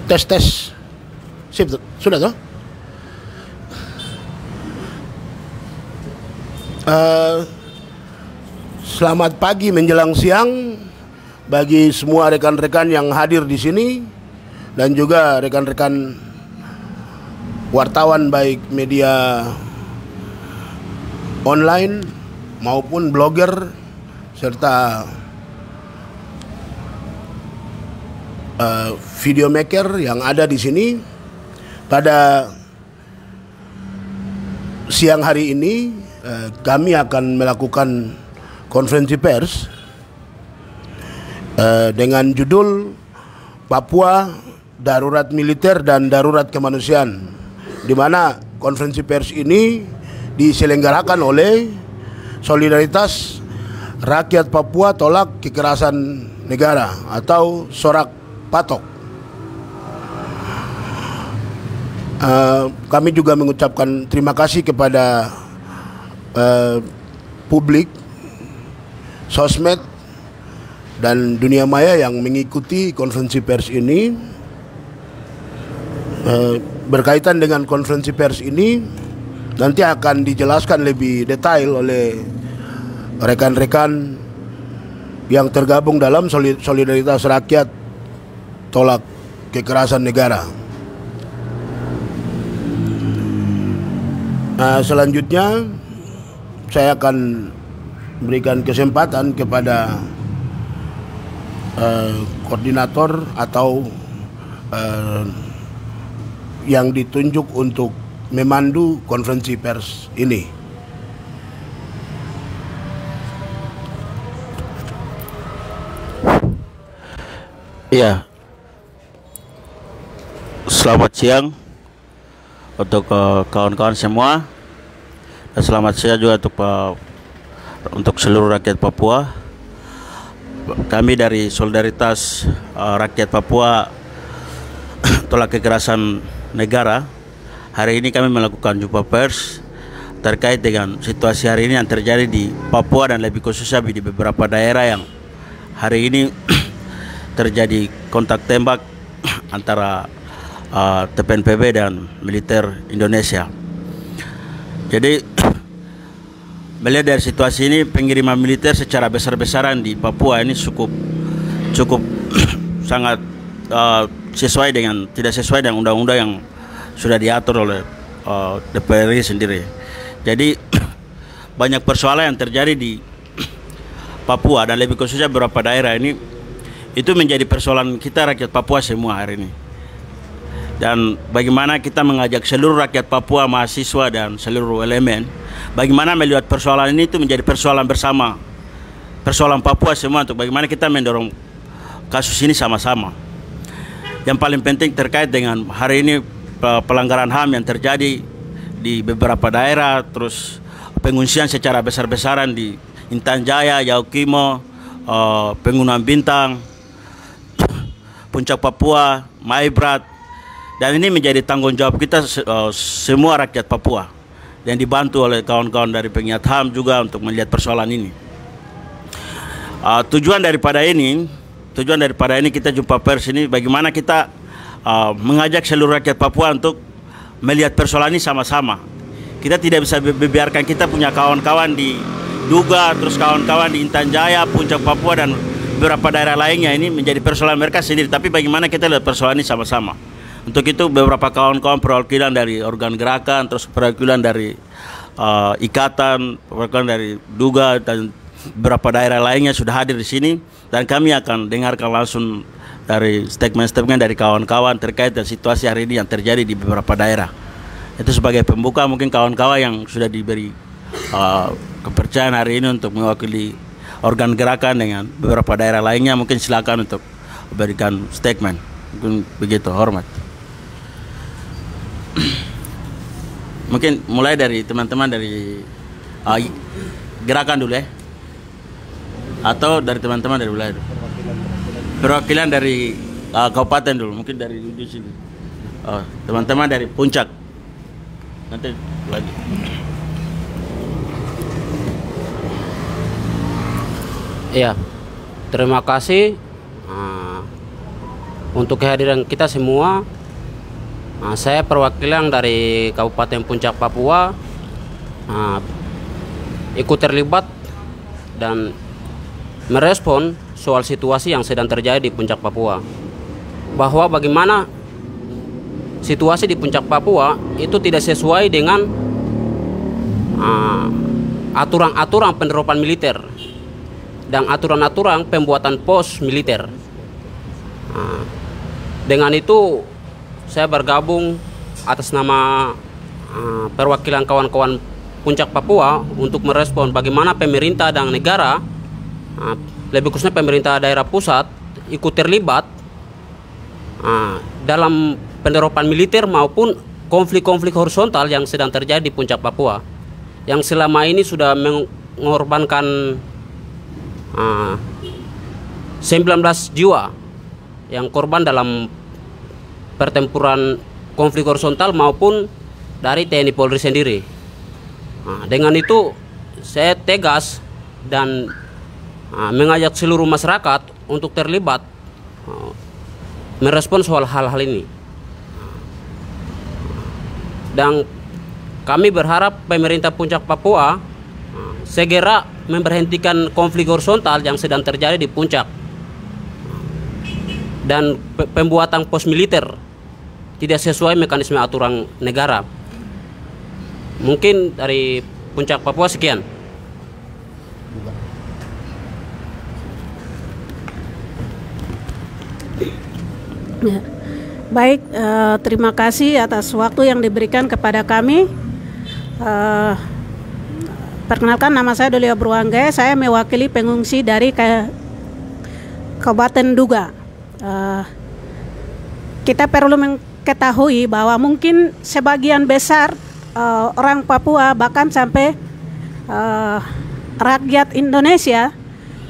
Tes tes. Sip, sudah toh? Selamat pagi menjelang siang bagi semua rekan-rekan yang hadir di sini dan juga rekan-rekan wartawan baik media online maupun blogger serta video maker yang ada di sini. Pada siang hari ini kami akan melakukan konferensi pers dengan judul Papua Darurat Militer dan Darurat Kemanusiaan, di mana konferensi pers ini diselenggarakan oleh Solidaritas Rakyat Papua Tolak Kekerasan Negara atau Sorak Patok. Kami juga mengucapkan terima kasih kepada publik, sosmed, dan dunia maya yang mengikuti konferensi pers ini. Berkaitan dengan konferensi pers ini nanti akan dijelaskan lebih detail oleh rekan-rekan yang tergabung dalam Solidaritas Rakyat Tolak Kekerasan Negara. Selanjutnya saya akan berikan kesempatan kepada koordinator atau yang ditunjuk untuk memandu konferensi pers ini. Iya. Selamat siang untuk kawan-kawan semua, dan selamat siang juga untuk seluruh rakyat Papua. Kami dari Solidaritas Rakyat Papua Tolak Kekerasan Negara, hari ini kami melakukan jumpa pers terkait dengan situasi hari ini yang terjadi di Papua dan lebih khususnya di beberapa daerah yang hari ini terjadi kontak tembak antara TPNPB dan militer Indonesia. Jadi melihat dari situasi ini, pengiriman militer secara besar-besaran di Papua ini cukup sangat tidak sesuai dengan undang-undang yang sudah diatur oleh DPR sendiri. Jadi banyak persoalan yang terjadi di Papua dan lebih khususnya beberapa daerah ini, itu menjadi persoalan kita rakyat Papua semua hari ini. Dan bagaimana kita mengajak seluruh rakyat Papua, mahasiswa dan seluruh elemen, bagaimana melihat persoalan ini itu menjadi persoalan bersama, persoalan Papua semua, untuk bagaimana kita mendorong kasus ini sama-sama. Yang paling penting terkait dengan hari ini pelanggaran HAM yang terjadi di beberapa daerah, terus pengungsian secara besar-besaran di Intan Jaya, Yaukimo, Pengunan Bintang, Puncak Papua, Maibrat. Dan ini menjadi tanggung jawab kita semua rakyat Papua, yang dibantu oleh kawan-kawan dari penggiat HAM juga untuk melihat persoalan ini. Tujuan daripada ini kita jumpa pers ini, bagaimana kita mengajak seluruh rakyat Papua untuk melihat persoalan ini sama-sama. Kita tidak bisa membiarkan kita punya kawan-kawan di Duga, terus kawan-kawan di Intan Jaya, Puncak Papua dan beberapa daerah lainnya ini menjadi persoalan mereka sendiri. Tapi bagaimana kita lihat persoalan ini sama-sama. Untuk itu beberapa kawan-kawan perwakilan dari organ gerakan, terus perwakilan dari ikatan, perwakilan dari Duga dan beberapa daerah lainnya sudah hadir di sini, dan kami akan dengarkan langsung dari statement-statement dari kawan-kawan terkait dengan situasi hari ini yang terjadi di beberapa daerah. Itu sebagai pembuka, mungkin kawan-kawan yang sudah diberi kepercayaan hari ini untuk mewakili organ gerakan dengan beberapa daerah lainnya, mungkin silakan untuk memberikan statement. Mungkin begitu, hormat. Mungkin mulai dari teman-teman dari gerakan dulu ya, atau dari teman-teman dari wilayah dulu. Perwakilan dari kabupaten dulu, mungkin dari di sini. Teman-teman dari Puncak. Nanti lagi. Iya, terima kasih untuk kehadiran kita semua. Saya perwakilan dari Kabupaten Puncak, Papua, ikut terlibat dan merespon soal situasi yang sedang terjadi di Puncak Papua. Bahwa bagaimana situasi di Puncak Papua itu tidak sesuai dengan aturan-aturan penerapan militer dan aturan-aturan pembuatan pos militer. Dengan itu saya bergabung atas nama perwakilan kawan-kawan Puncak Papua untuk merespon bagaimana pemerintah dan negara, lebih khususnya pemerintah daerah pusat, ikut terlibat dalam penerapan militer maupun konflik-konflik horizontal yang sedang terjadi di Puncak Papua, yang selama ini sudah mengorbankan 19 jiwa yang korban dalam pertempuran konflik horizontal maupun dari TNI Polri sendiri. Dengan itu saya tegas dan mengajak seluruh masyarakat untuk terlibat merespon soal hal-hal ini. Dan kami berharap pemerintah Puncak Papua segera memberhentikan konflik horizontal yang sedang terjadi di Puncak dan pembuatan pos militer tidak sesuai mekanisme aturan negara. Mungkin dari Puncak Papua sekian. Ya. Baik, terima kasih atas waktu yang diberikan kepada kami. Perkenalkan, nama saya Dolia Bruangge. Saya mewakili pengungsi dari Kabupaten Duga. Kita perlu mengetahui bahwa mungkin sebagian besar orang Papua, bahkan sampai rakyat Indonesia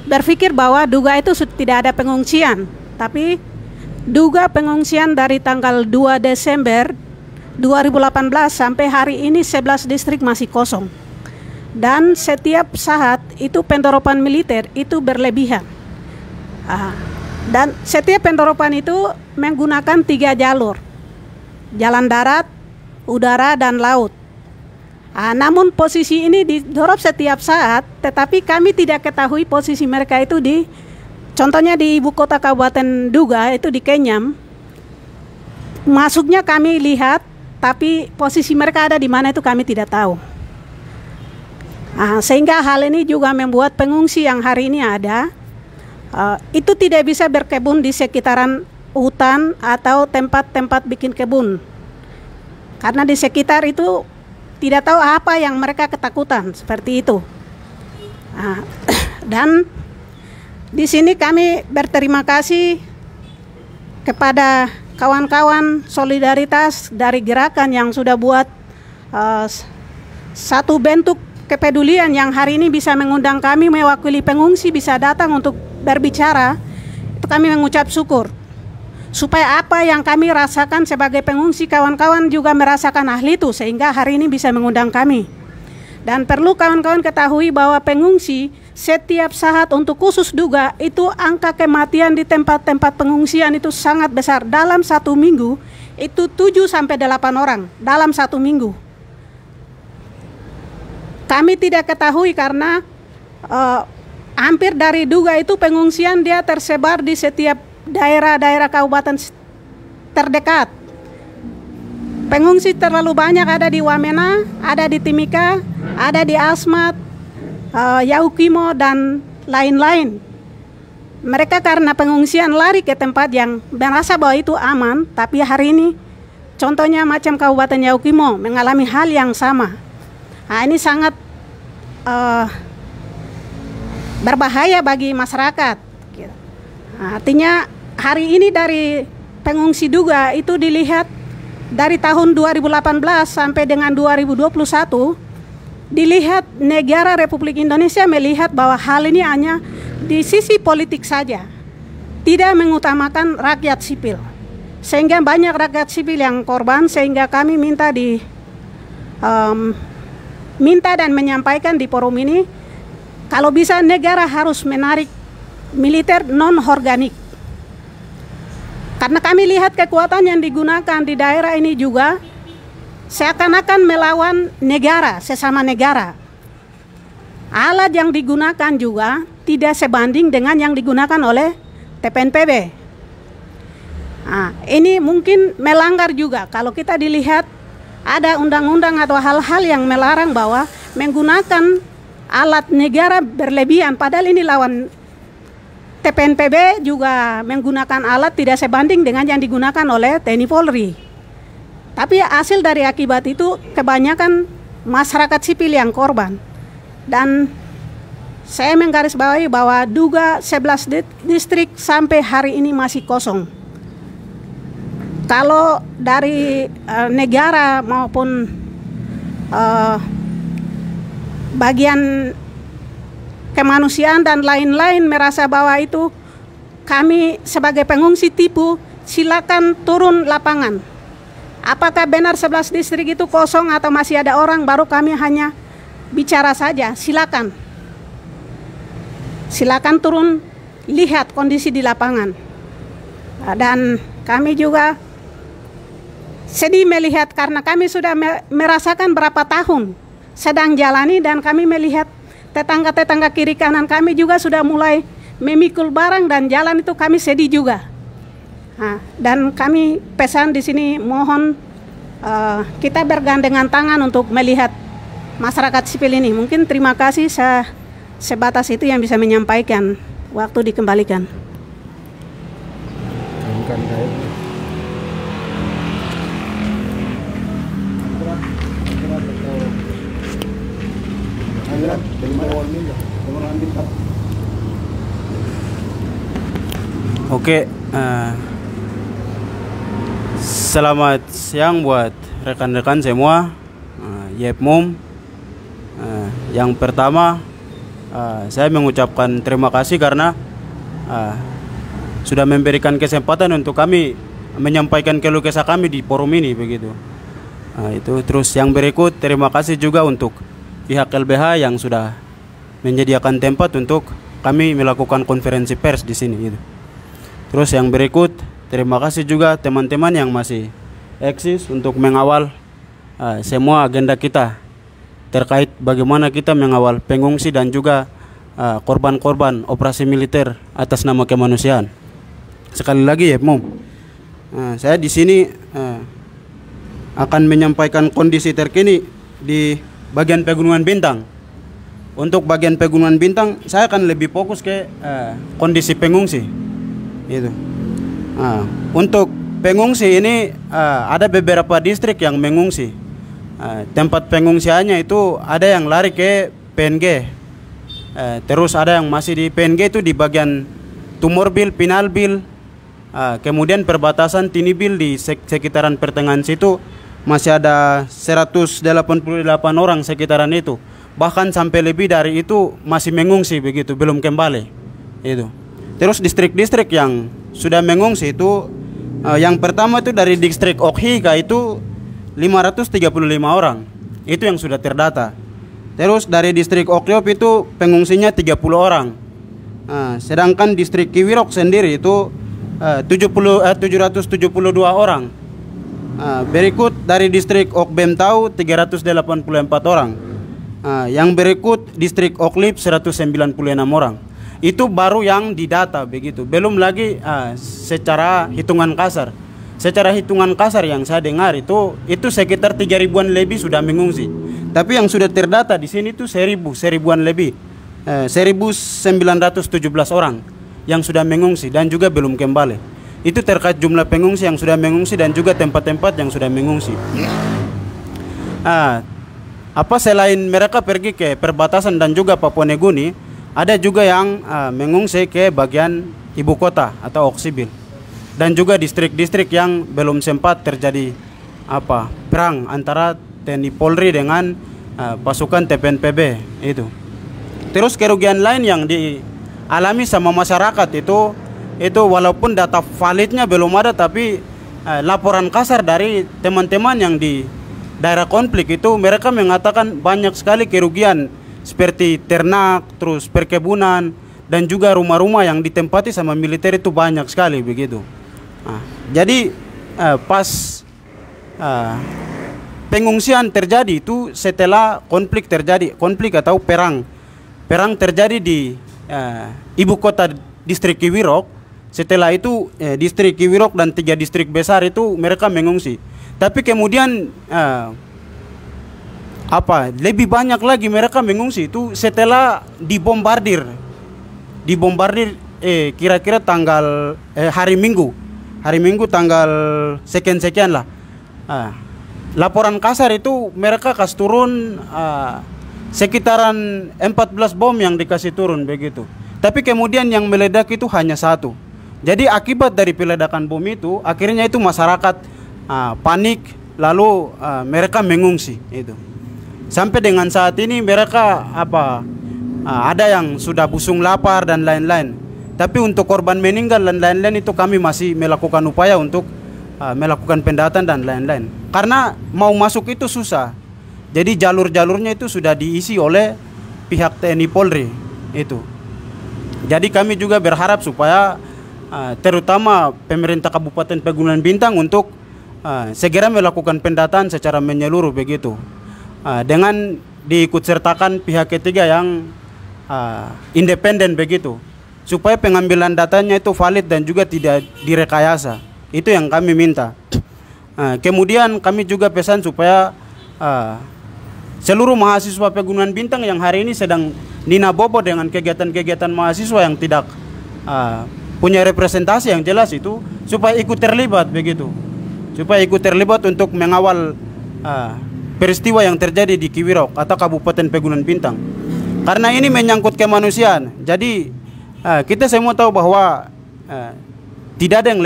berpikir bahwa Duga itu tidak ada pengungsian. Tapi Duga pengungsian dari tanggal 2 Desember 2018 sampai hari ini 11 distrik masih kosong. Dan setiap saat itu penerapan militer itu berlebihan. Dan setiap penerapan itu menggunakan 3 jalur. Jalan darat, udara, dan laut. Namun posisi ini didorong setiap saat, tetapi kami tidak ketahui posisi mereka itu contohnya di ibu kota Kabupaten Duga itu di Kenyam. Masuknya kami lihat, tapi posisi mereka ada di mana itu kami tidak tahu. Sehingga hal ini juga membuat pengungsi yang hari ini ada itu tidak bisa berkebun di sekitaran hutan atau tempat-tempat bikin kebun, karena di sekitar itu tidak tahu apa yang mereka ketakutan seperti itu. Dan di sini kami berterima kasih kepada kawan-kawan solidaritas dari gerakan yang sudah buat satu bentuk kepedulian yang hari ini bisa mengundang kami mewakili pengungsi bisa datang untuk berbicara. Itu kami mengucap syukur, supaya apa yang kami rasakan sebagai pengungsi, kawan-kawan juga merasakan hal itu, sehingga hari ini bisa mengundang kami. Dan perlu kawan-kawan ketahui bahwa pengungsi setiap saat untuk khusus Duga itu angka kematian di tempat-tempat pengungsian itu sangat besar. Dalam 1 minggu itu 7-8 orang dalam 1 minggu. Kami tidak ketahui karena hampir dari Duga itu pengungsian dia tersebar di setiap daerah-daerah kabupaten terdekat. Pengungsi terlalu banyak ada di Wamena, ada di Timika, ada di Asmat, Yaukimo, dan lain-lain. Mereka karena pengungsian lari ke tempat yang merasa bahwa itu aman, tapi hari ini contohnya macam Kabupaten Yaukimo mengalami hal yang sama. Ini sangat berbahaya bagi masyarakat. Artinya hari ini dari pengungsi Duga itu dilihat dari tahun 2018 sampai dengan 2021, dilihat negara Republik Indonesia melihat bahwa hal ini hanya di sisi politik saja, tidak mengutamakan rakyat sipil, sehingga banyak rakyat sipil yang korban. Sehingga kami minta minta dan menyampaikan di forum ini, kalau bisa negara harus menarik militer non-organik. Karena kami lihat kekuatan yang digunakan di daerah ini juga seakan-akan melawan negara, sesama negara. Alat yang digunakan juga tidak sebanding dengan yang digunakan oleh TPNPB. Nah, ini mungkin melanggar juga kalau kita dilihat ada undang-undang atau hal-hal yang melarang bahwa menggunakan alat negara berlebihan, padahal ini lawan TPNPB juga menggunakan alat tidak sebanding dengan yang digunakan oleh TNI Polri. Tapi hasil dari akibat itu kebanyakan masyarakat sipil yang korban. Dan saya menggarisbawahi bahwa Duga 11 distrik sampai hari ini masih kosong. Kalau dari negara maupun bagian kemanusiaan dan lain-lain merasa bahwa itu kami sebagai pengungsi tipu, silakan turun lapangan. Apakah benar 11 distrik itu kosong atau masih ada orang, baru kami hanya bicara saja. Silakan turun, lihat kondisi di lapangan. Dan kami juga sedih melihat karena kami sudah merasakan berapa tahun sedang jalani, dan kami melihat tetangga-tetangga kiri kanan kami juga sudah mulai memikul barang dan jalan, itu kami sedih juga. Nah, dan kami pesan di sini mohon kita bergandengan tangan untuk melihat masyarakat sipil ini. Mungkin terima kasih, sebatas itu yang bisa menyampaikan. Waktu dikembalikan. Oke, selamat siang buat rekan-rekan semua, Yepmum. Yang pertama, saya mengucapkan terima kasih karena sudah memberikan kesempatan untuk kami menyampaikan keluh kesah kami di forum ini, begitu. Itu terus yang berikut, terima kasih juga untuk pihak LBH yang sudah menyediakan tempat untuk kami melakukan konferensi pers di sini, gitu. Terus yang berikut, terima kasih juga teman-teman yang masih eksis untuk mengawal semua agenda kita terkait bagaimana kita mengawal pengungsi dan juga korban-korban operasi militer atas nama kemanusiaan. Sekali lagi ya, saya di sini akan menyampaikan kondisi terkini di bagian Pegunungan Bintang. Untuk bagian Pegunungan Bintang, saya akan lebih fokus ke kondisi pengungsi. Itu. Untuk pengungsi ini ada beberapa distrik yang mengungsi. Tempat pengungsiannya itu ada yang lari ke PNG, terus ada yang masih di PNG itu di bagian Tumorbil, Pinalbil, kemudian perbatasan Tinibil di sekitaran pertengahan situ masih ada 188 orang sekitaran itu. Bahkan sampai lebih dari itu masih mengungsi, begitu, belum kembali. Itu. Terus distrik-distrik yang sudah mengungsi itu yang pertama itu dari distrik Okhika itu 535 orang. Itu yang sudah terdata. Terus dari distrik Okliop itu pengungsinya 30 orang. Sedangkan distrik Kiwirok sendiri itu 772 orang. Berikut dari distrik Okbemtau 384 orang. Yang berikut distrik Oklip 196 orang. Itu baru yang didata, begitu. Belum lagi secara hitungan kasar. Secara hitungan kasar yang saya dengar itu sekitar 3.000-an lebih sudah mengungsi. Tapi yang sudah terdata di sini itu 1.000-an lebih. 1.917 orang yang sudah mengungsi dan juga belum kembali. Itu terkait jumlah pengungsi yang sudah mengungsi dan juga tempat-tempat yang sudah mengungsi. Selain mereka pergi ke perbatasan dan juga Papua Nugini, ada juga yang mengungsi ke bagian ibu kota atau Oksibil, dan juga distrik-distrik yang belum sempat terjadi perang antara TNI Polri dengan pasukan TPNPB itu. Terus kerugian lain yang dialami sama masyarakat itu walaupun data validnya belum ada, tapi laporan kasar dari teman-teman yang di daerah konflik itu mereka mengatakan banyak sekali kerugian seperti ternak, terus perkebunan, dan juga rumah-rumah yang ditempati sama militer itu banyak sekali, begitu. Jadi pas pengungsian terjadi itu setelah konflik atau perang terjadi di ibu kota distrik Kiwirok. Setelah itu distrik Kiwirok dan 3 distrik besar itu mereka mengungsi. Tapi kemudian lebih banyak lagi mereka mengungsi itu setelah dibombardir kira-kira tanggal hari Minggu tanggal sekian lah. Laporan kasar itu mereka kasih turun sekitaran 14 bom yang dikasih turun begitu. Tapi kemudian yang meledak itu hanya 1. Jadi akibat dari peledakan bom itu akhirnya itu masyarakat panik, lalu mereka mengungsi itu. Sampai dengan saat ini mereka ada yang sudah busung lapar dan lain-lain. Tapi untuk korban meninggal dan lain-lain itu kami masih melakukan upaya untuk melakukan pendataan dan lain-lain. Karena mau masuk itu susah. Jadi jalur-jalurnya itu sudah diisi oleh pihak TNI Polri itu. Jadi kami juga berharap supaya terutama pemerintah Kabupaten Pegunungan Bintang untuk segera melakukan pendataan secara menyeluruh begitu, dengan diikut sertakan pihak ketiga yang independen begitu, supaya pengambilan datanya itu valid dan juga tidak direkayasa. Itu yang kami minta. Kemudian kami juga pesan supaya seluruh mahasiswa Pegunungan Bintang yang hari ini sedang ninabobo dengan kegiatan-kegiatan mahasiswa yang tidak punya representasi yang jelas itu, supaya ikut terlibat begitu, supaya ikut terlibat untuk mengawal peristiwa yang terjadi di Kiwirok atau Kabupaten Pegunungan Bintang. Karena ini menyangkut kemanusiaan. Jadi kita semua tahu bahwa tidak ada yang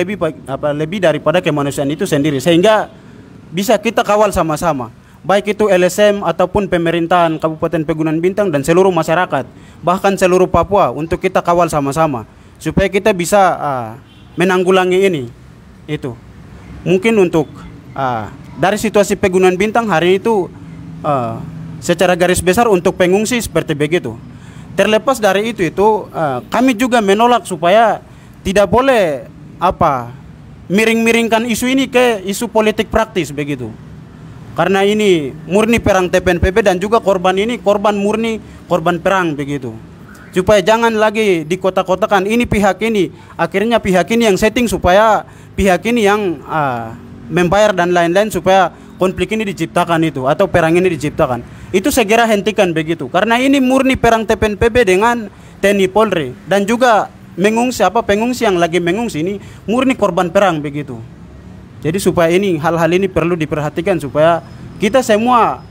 lebih daripada kemanusiaan itu sendiri, sehingga bisa kita kawal sama-sama, baik itu LSM ataupun pemerintahan Kabupaten Pegunungan Bintang dan seluruh masyarakat, bahkan seluruh Papua, untuk kita kawal sama-sama supaya kita bisa menanggulangi ini. Itu mungkin untuk dari situasi Pegunungan Bintang hari itu secara garis besar untuk pengungsi seperti begitu. Terlepas dari itu kami juga menolak supaya tidak boleh miring-miringkan isu ini ke isu politik praktis begitu. Karena ini murni perang TPNPB dan juga korban ini korban murni korban perang begitu. Supaya jangan lagi dikotak-kotakan ini pihak ini, akhirnya pihak ini yang setting supaya pihak ini yang membayar dan lain-lain supaya konflik ini diciptakan itu atau perang ini diciptakan. Itu segera hentikan begitu. Karena ini murni perang TPNPB dengan TNI Polri dan juga pengungsi yang lagi mengungsi ini murni korban perang begitu. Jadi supaya ini hal-hal ini perlu diperhatikan supaya kita semua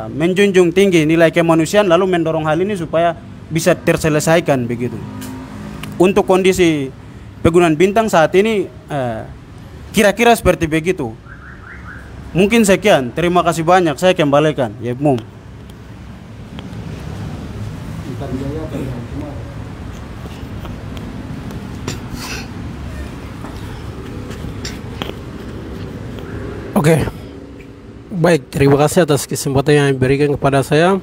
menjunjung tinggi nilai kemanusiaan lalu mendorong hal ini supaya bisa terselesaikan begitu. Untuk kondisi Pegunungan Bintang saat ini kira-kira seperti begitu. Mungkin sekian. Terima kasih banyak. Saya kembalikan. Ya, Mum. Oke. Baik, terima kasih atas kesempatan yang diberikan kepada saya.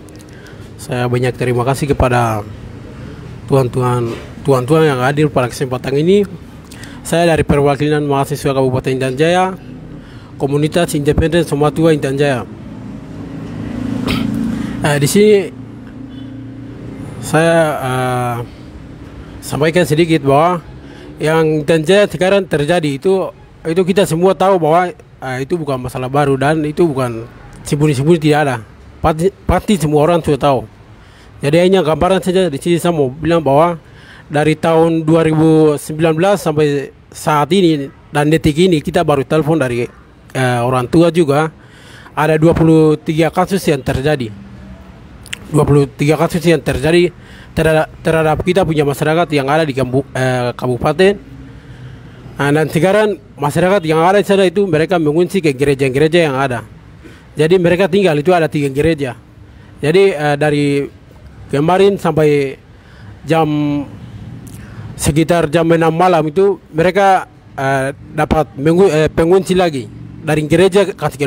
Saya banyak terima kasih kepada tuan-tuan yang hadir pada kesempatan ini. Saya dari perwakilan mahasiswa Kabupaten Intan Jaya, Komunitas Independen Somatua Intan Jaya. Di sini saya sampaikan sedikit bahwa yang Intan Jaya sekarang terjadi itu kita semua tahu bahwa itu bukan masalah baru dan itu bukan sembunyi-sembunyi, tidak ada. Pasti semua orang sudah tahu. Jadi hanya gambaran saja di sini saya mau bilang bahwa dari tahun 2019 sampai saat ini dan detik ini kita baru telepon dari orang tua juga ada 23 kasus yang terjadi. 23 kasus yang terjadi terhadap kita punya masyarakat yang ada di kabupaten. Dan sekarang masyarakat yang ada di sana itu mereka mengungsi ke gereja-gereja yang ada. Jadi mereka tinggal itu ada 3 gereja. Jadi dari kemarin sampai sekitar jam 6 malam itu mereka dapat pengungsi lagi dari gereja kasih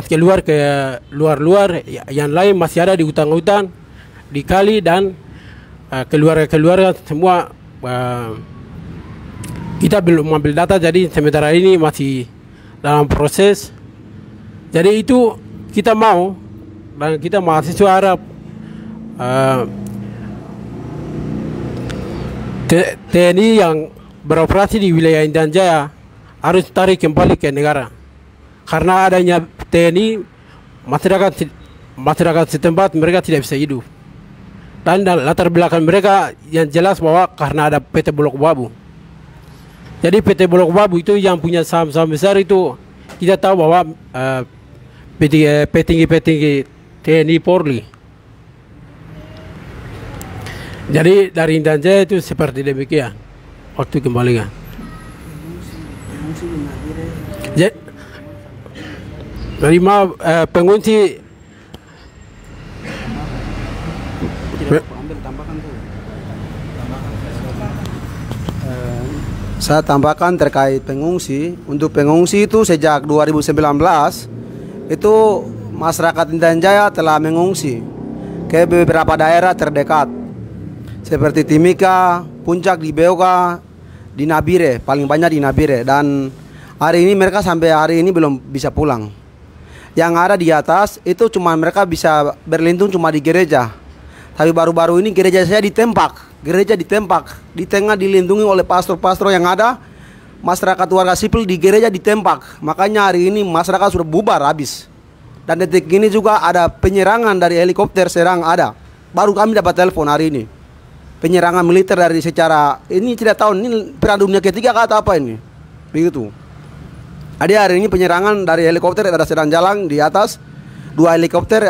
keluar ke luar. Yang lain masih ada di hutan-hutan, di kali dan keluarga semua kita belum ambil data, jadi sementara ini masih dalam proses. Jadi itu kita mau, dan kita mahasiswa harap TNI yang beroperasi di wilayah Intan Jaya harus tarik kembali ke negara. Karena adanya TNI, masyarakat setempat mereka tidak bisa hidup. Dan latar belakang mereka yang jelas bahwa karena ada PT Bulog Babu. Jadi PT Bulog Babu itu yang punya saham-saham besar itu, kita tahu bahwa petinggi TNI Polri. Jadi dari Intan Jaya itu seperti demikian. Waktu kembalikan. Jadi pengungsi saya tambahkan terkait pengungsi. Untuk pengungsi itu sejak 2019 itu masyarakat Intan Jaya telah mengungsi ke beberapa daerah terdekat seperti Timika, Puncak di Beoga, di Nabire, paling banyak di Nabire. Dan hari ini mereka sampai hari ini belum bisa pulang. Yang ada di atas itu cuma mereka bisa berlindung cuma di gereja. Tapi baru-baru ini gereja saya ditembak. Gereja ditembak, di tengah dilindungi oleh pastor-pastor yang ada, masyarakat warga sipil di gereja ditembak. Makanya hari ini masyarakat sudah bubar habis. Dan detik ini juga ada penyerangan dari helikopter Serang ada. Baru kami dapat telepon hari ini. Penyerangan militer dari secara ini tidak tahu ini perang dunia ketiga atau apa ini. Begitu. Ada hari ini penyerangan dari helikopter ada sedang jalan di atas. 2 helikopter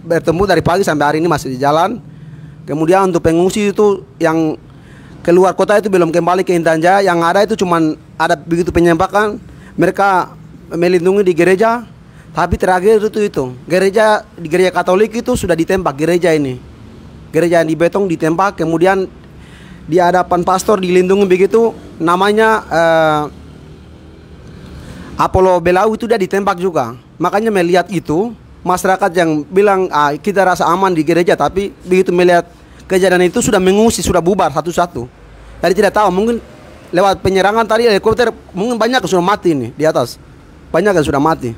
bertemu dari pagi sampai hari ini masih di jalan. Kemudian untuk pengungsi itu yang keluar kota itu belum kembali ke Intan Jaya. Yang ada itu cuman ada begitu penyembakan. Mereka melindungi di gereja. Tapi terakhir itu gereja di gereja Katolik itu sudah ditembak gereja ini. Gereja yang di betong ditembak. Kemudian di hadapan pastor dilindungi begitu. Namanya Apollo Belau itu dia ditembak juga. Makanya melihat itu masyarakat yang bilang kita rasa aman di gereja, tapi begitu melihat kejadian itu sudah mengungsi, sudah bubar satu-satu. Jadi tidak tahu, mungkin lewat penyerangan tadi helikopter mungkin banyak yang sudah mati nih di atas. Banyak yang sudah mati.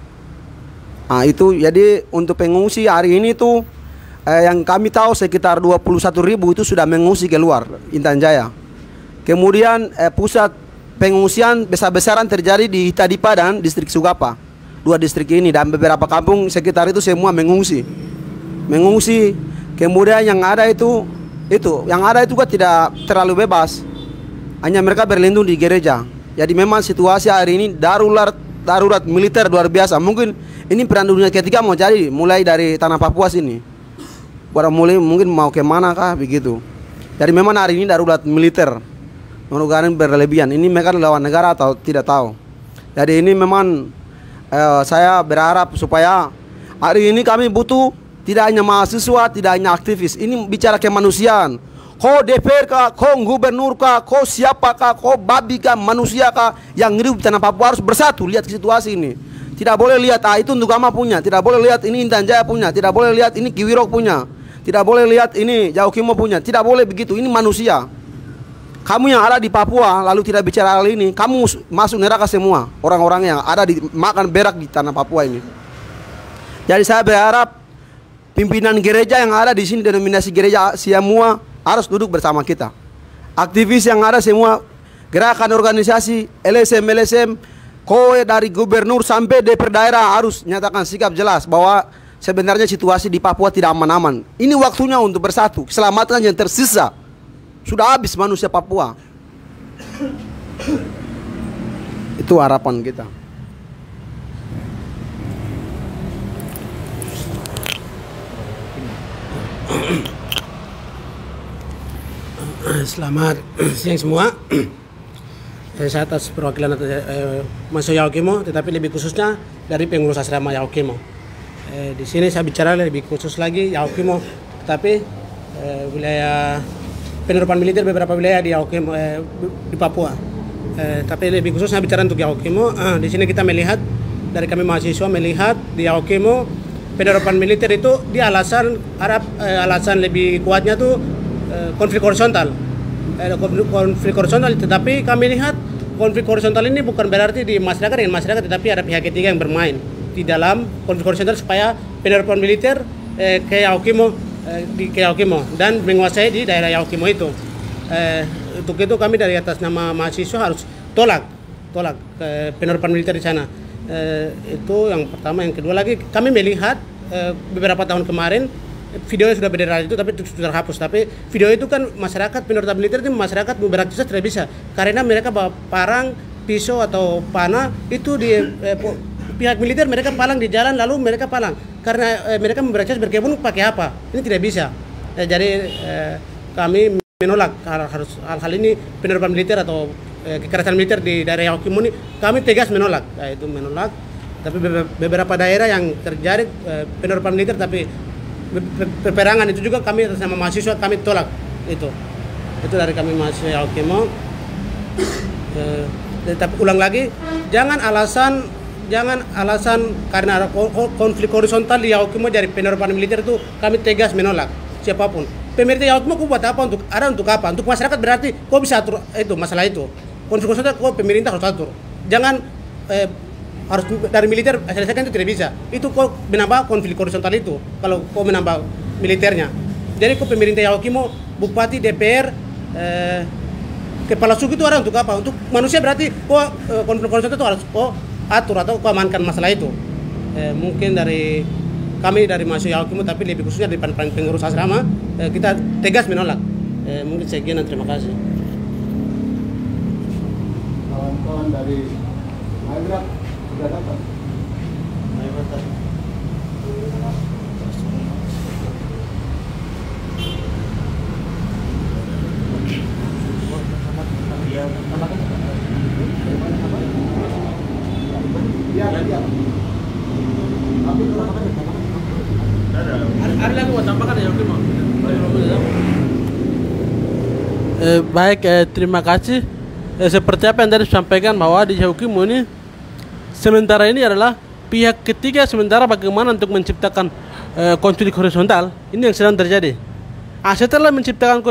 Itu jadi untuk pengungsi hari ini tuh yang kami tahu sekitar 21.000 itu sudah mengungsi keluar Intan Jaya. Kemudian pusat pengungsian besar-besaran terjadi di Hitadipa dan distrik Sugapa. 2 distrik ini dan beberapa kampung sekitar itu semua mengungsi. Kemudian yang ada itu juga tidak terlalu bebas. Hanya mereka berlindung di gereja. Jadi memang situasi hari ini darurat militer luar biasa. Mungkin ini perang dunia ketiga mau jadi mulai dari tanah Papua sini. Mulai mungkin mau kemana kah begitu. Jadi memang hari ini darurat militer. Negara berlebihan. Ini mereka lawan negara atau tidak tahu. Jadi ini memang saya berharap supaya hari ini kami butuh tidak hanya mahasiswa, tidak hanya aktivis. Ini bicara kemanusiaan. Kau DPR kah, kau gubernur kah, kau siapa kah, kau babi kah, manusia kah yang hidup di tanah Papua harus bersatu lihat situasi ini. Tidak boleh lihat itu Ndugama punya, tidak boleh lihat ini Intan Jaya punya, tidak boleh lihat ini Kiwirok punya, tidak boleh lihat ini Jaukimo punya, tidak boleh begitu. Ini manusia. Kamu yang ada di Papua lalu tidak bicara hal ini, kamu masuk neraka semua. Orang-orang yang ada di makan berak di tanah Papua ini. Jadi saya berharap pimpinan gereja yang ada di sini, denominasi gereja semua harus duduk bersama kita. Aktivis yang ada semua, gerakan organisasi, LSM, kowe dari gubernur sampai DPR daerah harus nyatakan sikap jelas bahwa sebenarnya situasi di Papua tidak aman-aman. Ini waktunya untuk bersatu, keselamatan yang tersisa. Sudah habis manusia Papua. Itu harapan kita. Selamat siang semua. Saya atas perwakilan Masuk Yaukimo, tetapi lebih khususnya dari pengurus asrama Yaukimo. Di sini saya bicara lebih khusus lagi Yaukimo, tetapi wilayah penerapan militer beberapa wilayah di Yaukimo, di Papua. Tapi lebih khusus saya bicara untuk Yaukimo. Di sini kita melihat dari kami mahasiswa melihat di Yaukimo penerapan militer itu di alasan lebih kuatnya tuh konflik horizontal. Konflik horizontal, tetapi kami lihat konflik horizontal ini bukan berarti di masyarakat dengan masyarakat, tetapi ada pihak ketiga yang bermain di dalam konflik horizontal supaya penerbangan militer ke Yaukimo di Yaukimo dan menguasai di daerah Yaukimo itu. Untuk itu kami dari atas nama mahasiswa harus tolak penerbangan militer di sana. Itu yang pertama. Yang kedua lagi, kami melihat beberapa tahun kemarin videonya sudah beredar itu, tapi sudah terhapus. Tapi video itu kan masyarakat penerbangan militer itu masyarakat beraktivitas tidak bisa karena mereka bawa parang, pisau atau panah itu di pihak militer mereka palang di jalan, lalu mereka palang karena mereka beraktivitas berkebun pakai apa? Ini tidak bisa. Jadi kami menolak hal ini, penerbangan militer atau kekerasan militer di daerah Yaukimo ini kami tegas menolak. Itu menolak. Tapi beberapa daerah yang terjadi penerbangan militer tapi peperangan itu juga kami atas nama mahasiswa kami tolak itu dari kami mahasiswa Yaukimo. Tapi ulang lagi, jangan alasan karena ada konflik horizontal di Yaukimo dari penerbangan militer itu kami tegas menolak siapapun. Pemerintah Yaukimo kok buat apa, untuk apa? Untuk masyarakat berarti kok bisa atur itu masalah itu. Konflik horizontal kok pemerintah harus atur. Jangan harus dari militer selesaikan, itu tidak bisa. Itu kok menambah konflik horizontal itu kalau kok menambah militernya. Jadi kok pemerintah Yaukimo, bupati, DPR, kepala suku itu ada untuk apa? Untuk manusia berarti kok konflik horizontal itu harus kok atur atau kok amankan masalah itu. Mungkin dari kami dari mahasiswa Yaukimo, tapi lebih khususnya dari pengurus asrama, kita tegas menolak. Mungkin sekian dan terima kasih. Kawan-kawan dari Maghrib sudah datang. Ada lagi mau tambahkan ya? Baik, terima kasih. Seperti apa yang tadi disampaikan bahwa di Yaukimo ini sementara ini adalah pihak ketiga sementara bagaimana untuk menciptakan konflik horizontal ini yang sedang terjadi. Setelah menciptakan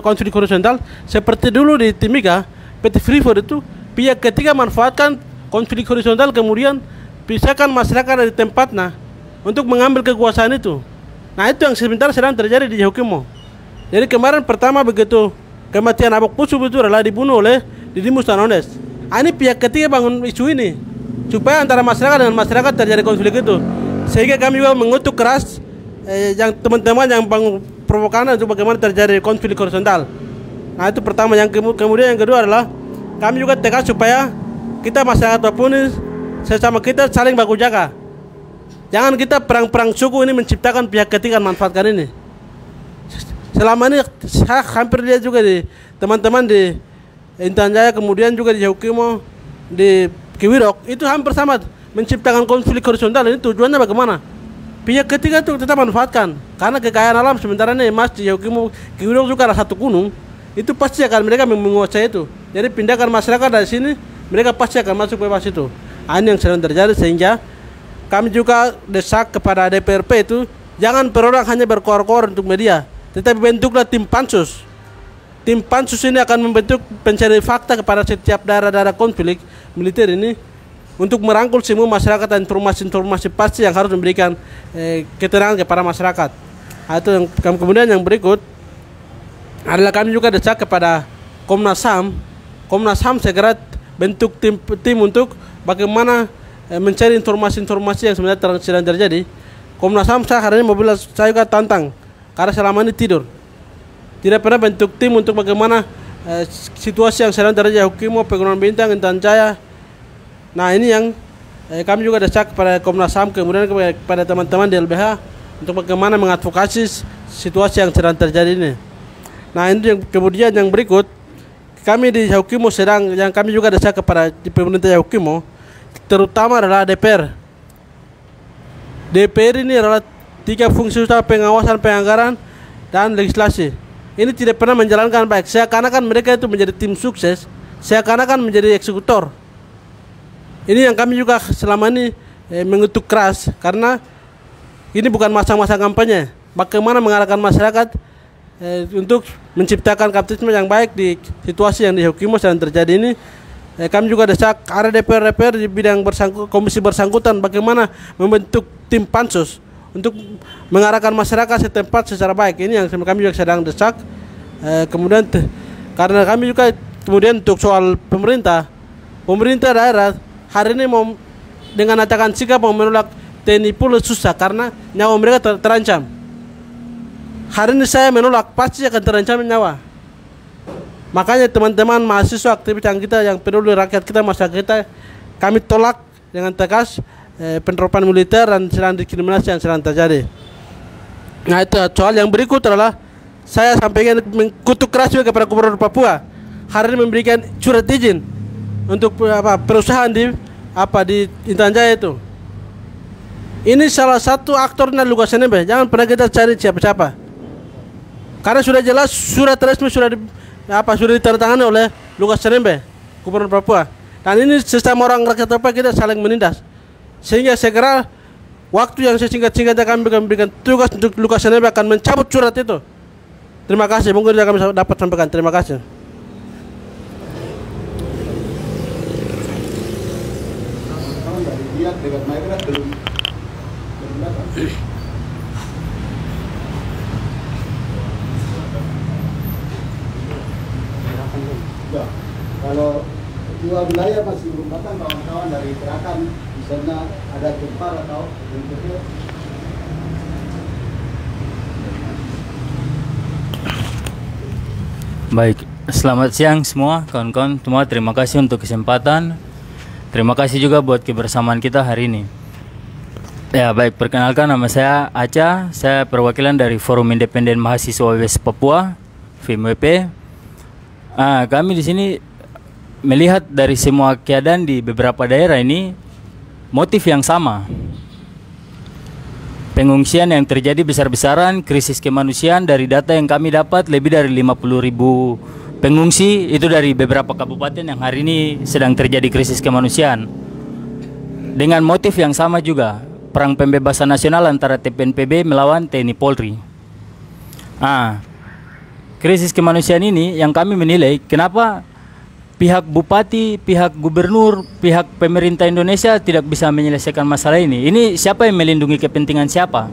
konflik horizontal seperti dulu di Timika, PT Freeport itu pihak ketiga manfaatkan konflik horizontal kemudian pisahkan masyarakat dari tempatnya untuk mengambil kekuasaan itu. Nah, itu yang sebentar sedang terjadi di Yaukimo. Jadi kemarin pertama begitu kematian Abok Pusub itu adalah dibunuh oleh Didimus Tanones. Ini pihak ketiga bangun isu ini supaya antara masyarakat dengan masyarakat terjadi konflik itu. Sehingga kami juga mengutuk keras yang teman-teman yang bangun provokan untuk bagaimana terjadi konflik horizontal. Nah, itu pertama. Yang kemudian yang kedua adalah kami juga tegas supaya kita masyarakat Papua ini sesama kita saling baku jaga. Jangan kita perang-perang suku ini menciptakan pihak ketiga manfaatkan ini. Selama ini saya hampir lihat juga di teman-teman di Intan Jaya, kemudian juga di Yaukimo, di Kiwirok, itu hampir sama menciptakan konflik horizontal. Ini tujuannya bagaimana? Pihak ketiga itu tetap manfaatkan karena kekayaan alam sementara ini emas di Yaukimo, Kiwirok juga ada satu gunung, itu pasti akan mereka menguasai itu. Jadi pindahkan masyarakat dari sini, mereka pasti akan masuk bebas itu. Ini yang sedang terjadi sehingga kami juga desak kepada DPRP itu jangan per orang hanya berkoar-koar untuk media, tetapi bentuklah tim pansus. Tim pansus ini akan membentuk pencari fakta kepada setiap daerah-daerah konflik militer ini untuk merangkul semua masyarakat dan informasi-informasi pasti yang harus memberikan keterangan kepada masyarakat. Itu yang kemudian yang berikut adalah kami juga desak kepada Komnas HAM. Komnas HAM segera bentuk tim untuk bagaimana mencari informasi-informasi yang sebenarnya sedang terjadi. Komnas HAM saya hari ini mau bilang saya juga tantang karena selama ini tidur. Tidak pernah bentuk tim untuk bagaimana situasi yang sedang terjadi Yaukimo, Pegunungan Bintang, Intan Jaya. Nah, ini yang kami juga desak kepada Komnas HAM kemudian kepada teman-teman di LBH untuk bagaimana mengadvokasi situasi yang sedang terjadi ini. Nah, ini yang kemudian yang berikut kami di Yaukimo yang kami juga desak kepada pemerintah Yaukimo terutama adalah DPR. DPR ini adalah 3 fungsi utama: pengawasan, penganggaran, dan legislasi. Ini tidak pernah menjalankan baik. Seakan-akan mereka itu menjadi tim sukses, seakan-akan menjadi eksekutor. Ini yang kami juga selama ini mengutuk keras karena ini bukan masa-masa kampanye. Bagaimana mengarahkan masyarakat untuk menciptakan kapitalisme yang baik di situasi yang di Yaukimo sedang terjadi ini. kami juga desak ada DPR di bidang komisi bersangkutan bagaimana membentuk tim pansus untuk mengarahkan masyarakat setempat secara baik. Ini yang kami juga sedang desak. Kemudian karena kami juga kemudian untuk soal pemerintah daerah hari ini mau dengan ajakan sikap mau menolak TNI Polri susah karena nyawa mereka terancam. Hari ini saya menolak pasti akan terancam nyawa. Makanya teman-teman mahasiswa aktivis kita yang peduli rakyat kita, masyarakat kita, kami tolak dengan tegas penerapan militer dan serangan diskriminasi yang sedang terjadi. Nah itu soal yang berikut adalah saya sampaikan mengkutuk keras juga kepada Gubernur Papua. Hari ini memberikan surat izin untuk perusahaan di Intan Jaya itu. Ini salah satu aktornya Lukas NMB. Jangan pernah kita cari siapa-siapa. Karena sudah jelas surat resmi sudah ditandatangani oleh Lukas NMB, Gubernur Papua. Dan ini sesama orang rakyat Papua kita saling menindas. Sehingga segera waktu yang sesingkat-singkatnya kami memberikan tugas untuk Lukas NMB akan mencabut surat itu. Terima kasih. Mungkin kami dapat sampaikan. Terima kasih. Ya, kalau dua wilayah masih belum datang kawan-kawan dari gerakan, misalnya ada Gempar atau bentuknya. Baik, selamat siang semua kawan-kawan semua. Terima kasih untuk kesempatan. Terima kasih juga buat kebersamaan kita hari ini. Ya baik, perkenalkan nama saya Aca. Saya perwakilan dari Forum Independen Mahasiswa West Papua, FIMWP. Kami di sini melihat dari semua keadaan di beberapa daerah ini motif yang sama. Pengungsian yang terjadi besar-besaran, krisis kemanusiaan. Dari data yang kami dapat lebih dari 50.000 pengungsi itu dari beberapa kabupaten yang hari ini sedang terjadi krisis kemanusiaan. Dengan motif yang sama juga, perang pembebasan nasional antara TPNPB melawan TNI Polri. Krisis kemanusiaan ini yang kami menilai kenapa pihak bupati, pihak gubernur, pihak pemerintah Indonesia tidak bisa menyelesaikan masalah ini. Ini siapa yang melindungi kepentingan siapa?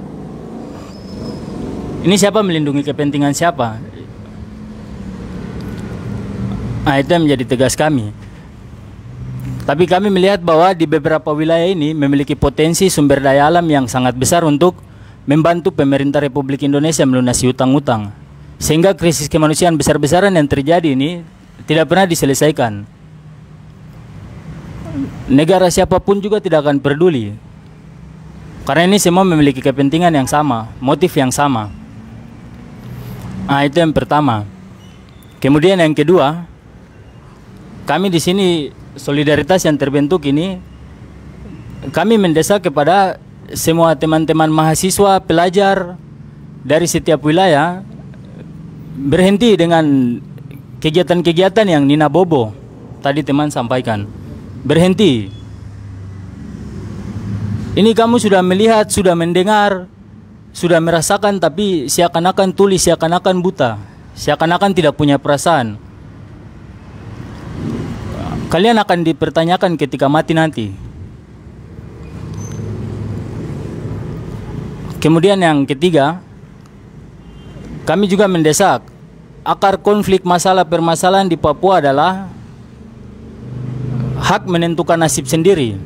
Ini siapa melindungi kepentingan siapa? Itu yang menjadi tegas kami. Tapi kami melihat bahwa di beberapa wilayah ini memiliki potensi sumber daya alam yang sangat besar untuk membantu pemerintah Republik Indonesia melunasi utang-utang. Sehingga krisis kemanusiaan besar-besaran yang terjadi ini tidak pernah diselesaikan. Negara siapapun juga tidak akan peduli. Karena ini semua memiliki kepentingan yang sama, motif yang sama. Itu yang pertama. Kemudian yang kedua, kami di sini solidaritas yang terbentuk ini, kami mendesak kepada semua teman-teman mahasiswa, pelajar dari setiap wilayah berhenti dengan kegiatan-kegiatan yang Nina Bobo tadi teman sampaikan. Berhenti. Ini kamu sudah melihat, sudah mendengar, sudah merasakan, tapi seakan-akan tuli, seakan-akan buta, seakan-akan tidak punya perasaan. Kalian akan dipertanyakan ketika mati nanti. Kemudian yang ketiga, kami juga mendesak akar konflik masalah permasalahan di Papua adalah hak menentukan nasib sendiri.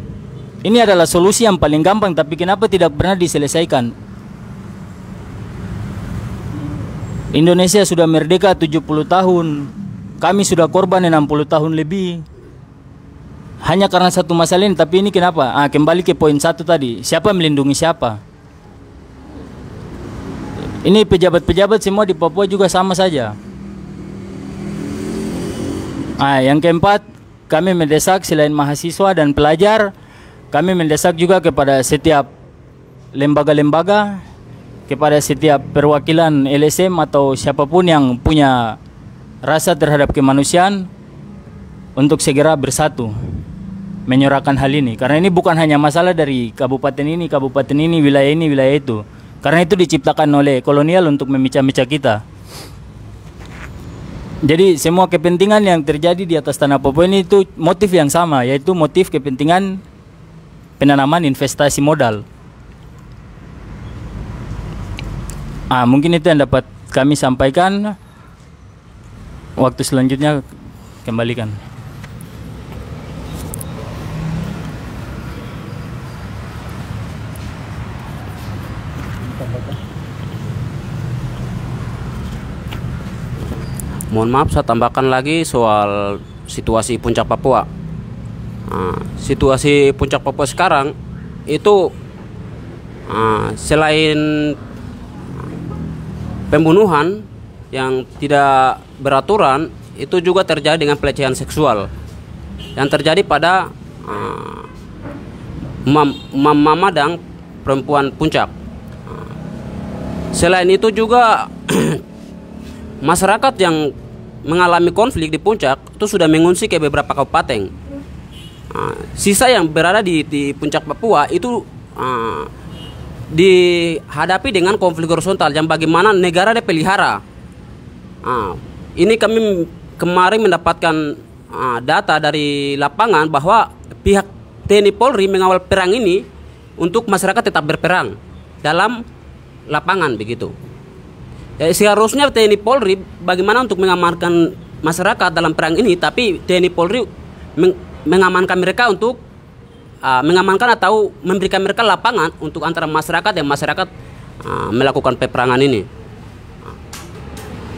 Ini adalah solusi yang paling gampang, tapi kenapa tidak pernah diselesaikan? Indonesia sudah merdeka 70 tahun. Kami sudah korban 60 tahun lebih. Hanya karena satu masalah ini, tapi ini kenapa? Kembali ke poin satu tadi, siapa melindungi siapa? Ini pejabat-pejabat semua di Papua juga sama saja. Yang keempat, kami mendesak selain mahasiswa dan pelajar, kami mendesak juga kepada setiap lembaga-lembaga, kepada setiap perwakilan LSM atau siapapun yang punya rasa terhadap kemanusiaan untuk segera bersatu menyuarakan hal ini. Karena ini bukan hanya masalah dari kabupaten ini, wilayah itu. Karena itu diciptakan oleh kolonial untuk memecah-mecah kita. Jadi semua kepentingan yang terjadi di atas tanah Papua ini itu motif yang sama, yaitu motif kepentingan penanaman investasi modal. Mungkin itu yang dapat kami sampaikan. Waktu selanjutnya kembalikan. Mohon maaf, saya tambahkan lagi soal situasi Puncak Papua. Situasi Puncak Papua sekarang itu selain pembunuhan yang tidak beraturan, itu juga terjadi dengan pelecehan seksual yang terjadi pada mama dan perempuan Puncak. Selain itu juga masyarakat yang mengalami konflik di Puncak itu sudah mengungsi ke beberapa kabupaten. Sisa yang berada di Puncak Papua itu dihadapi dengan konflik horizontal yang bagaimana negara dipelihara. Ini kami kemarin mendapatkan data dari lapangan bahwa pihak TNI Polri mengawal perang ini untuk masyarakat tetap berperang dalam lapangan begitu. Ya, seharusnya TNI Polri bagaimana untuk mengamankan masyarakat dalam perang ini, tapi TNI Polri mengamankan mereka untuk mengamankan atau memberikan mereka lapangan untuk antara masyarakat dan masyarakat melakukan peperangan ini.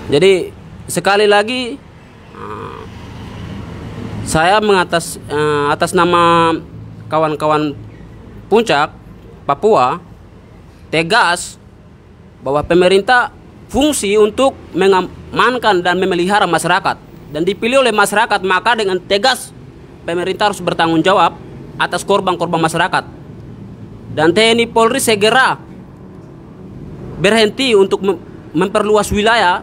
Jadi sekali lagi saya atas nama kawan-kawan Puncak Papua tegas bahwa pemerintah fungsi untuk mengamankan dan memelihara masyarakat dan dipilih oleh masyarakat, maka dengan tegas pemerintah harus bertanggung jawab atas korban-korban masyarakat. Dan TNI Polri segera berhenti untuk memperluas wilayah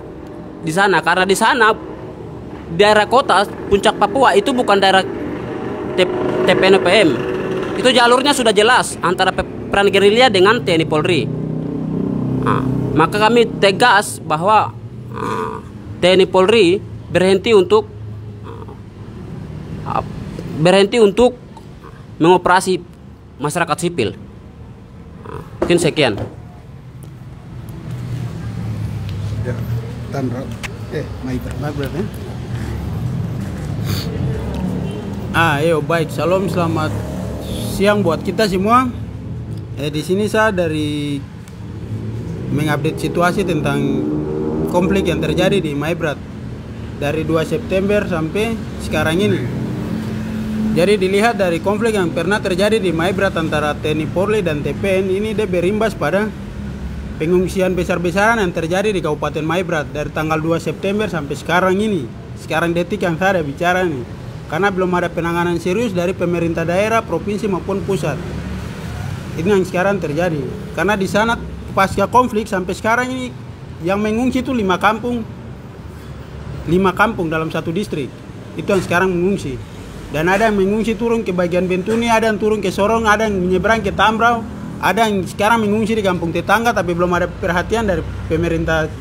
di sana, karena di sana daerah kota Puncak Papua itu bukan daerah TPNPM. Itu jalurnya sudah jelas antara peperangan gerilya dengan TNI Polri. Maka kami tegas bahwa TNI Polri berhenti untuk mengoperasi masyarakat sipil. Mungkin sekian. Ya, baik. Salam, selamat siang buat kita semua. Di sini saya dari mengupdate situasi tentang konflik yang terjadi di Maibrat dari 2 September sampai sekarang ini. Jadi dilihat dari konflik yang pernah terjadi di Maibrat antara TNI Polri dan TPN, ini dia berimbas pada pengungsian besar-besaran yang terjadi di Kabupaten Maibrat dari tanggal 2 September sampai sekarang ini. Sekarang detik yang saya ada bicara nih, karena belum ada penanganan serius dari pemerintah daerah, provinsi maupun pusat. Ini yang sekarang terjadi. Karena di sana pasca konflik sampai sekarang ini yang mengungsi itu 5 kampung dalam satu distrik. Itu yang sekarang mengungsi. Dan ada yang mengungsi turun ke bagian Bentuni, ada yang turun ke Sorong, ada yang menyeberang ke Tambrau, ada yang sekarang mengungsi di kampung tetangga, tapi belum ada perhatian dari pemerintah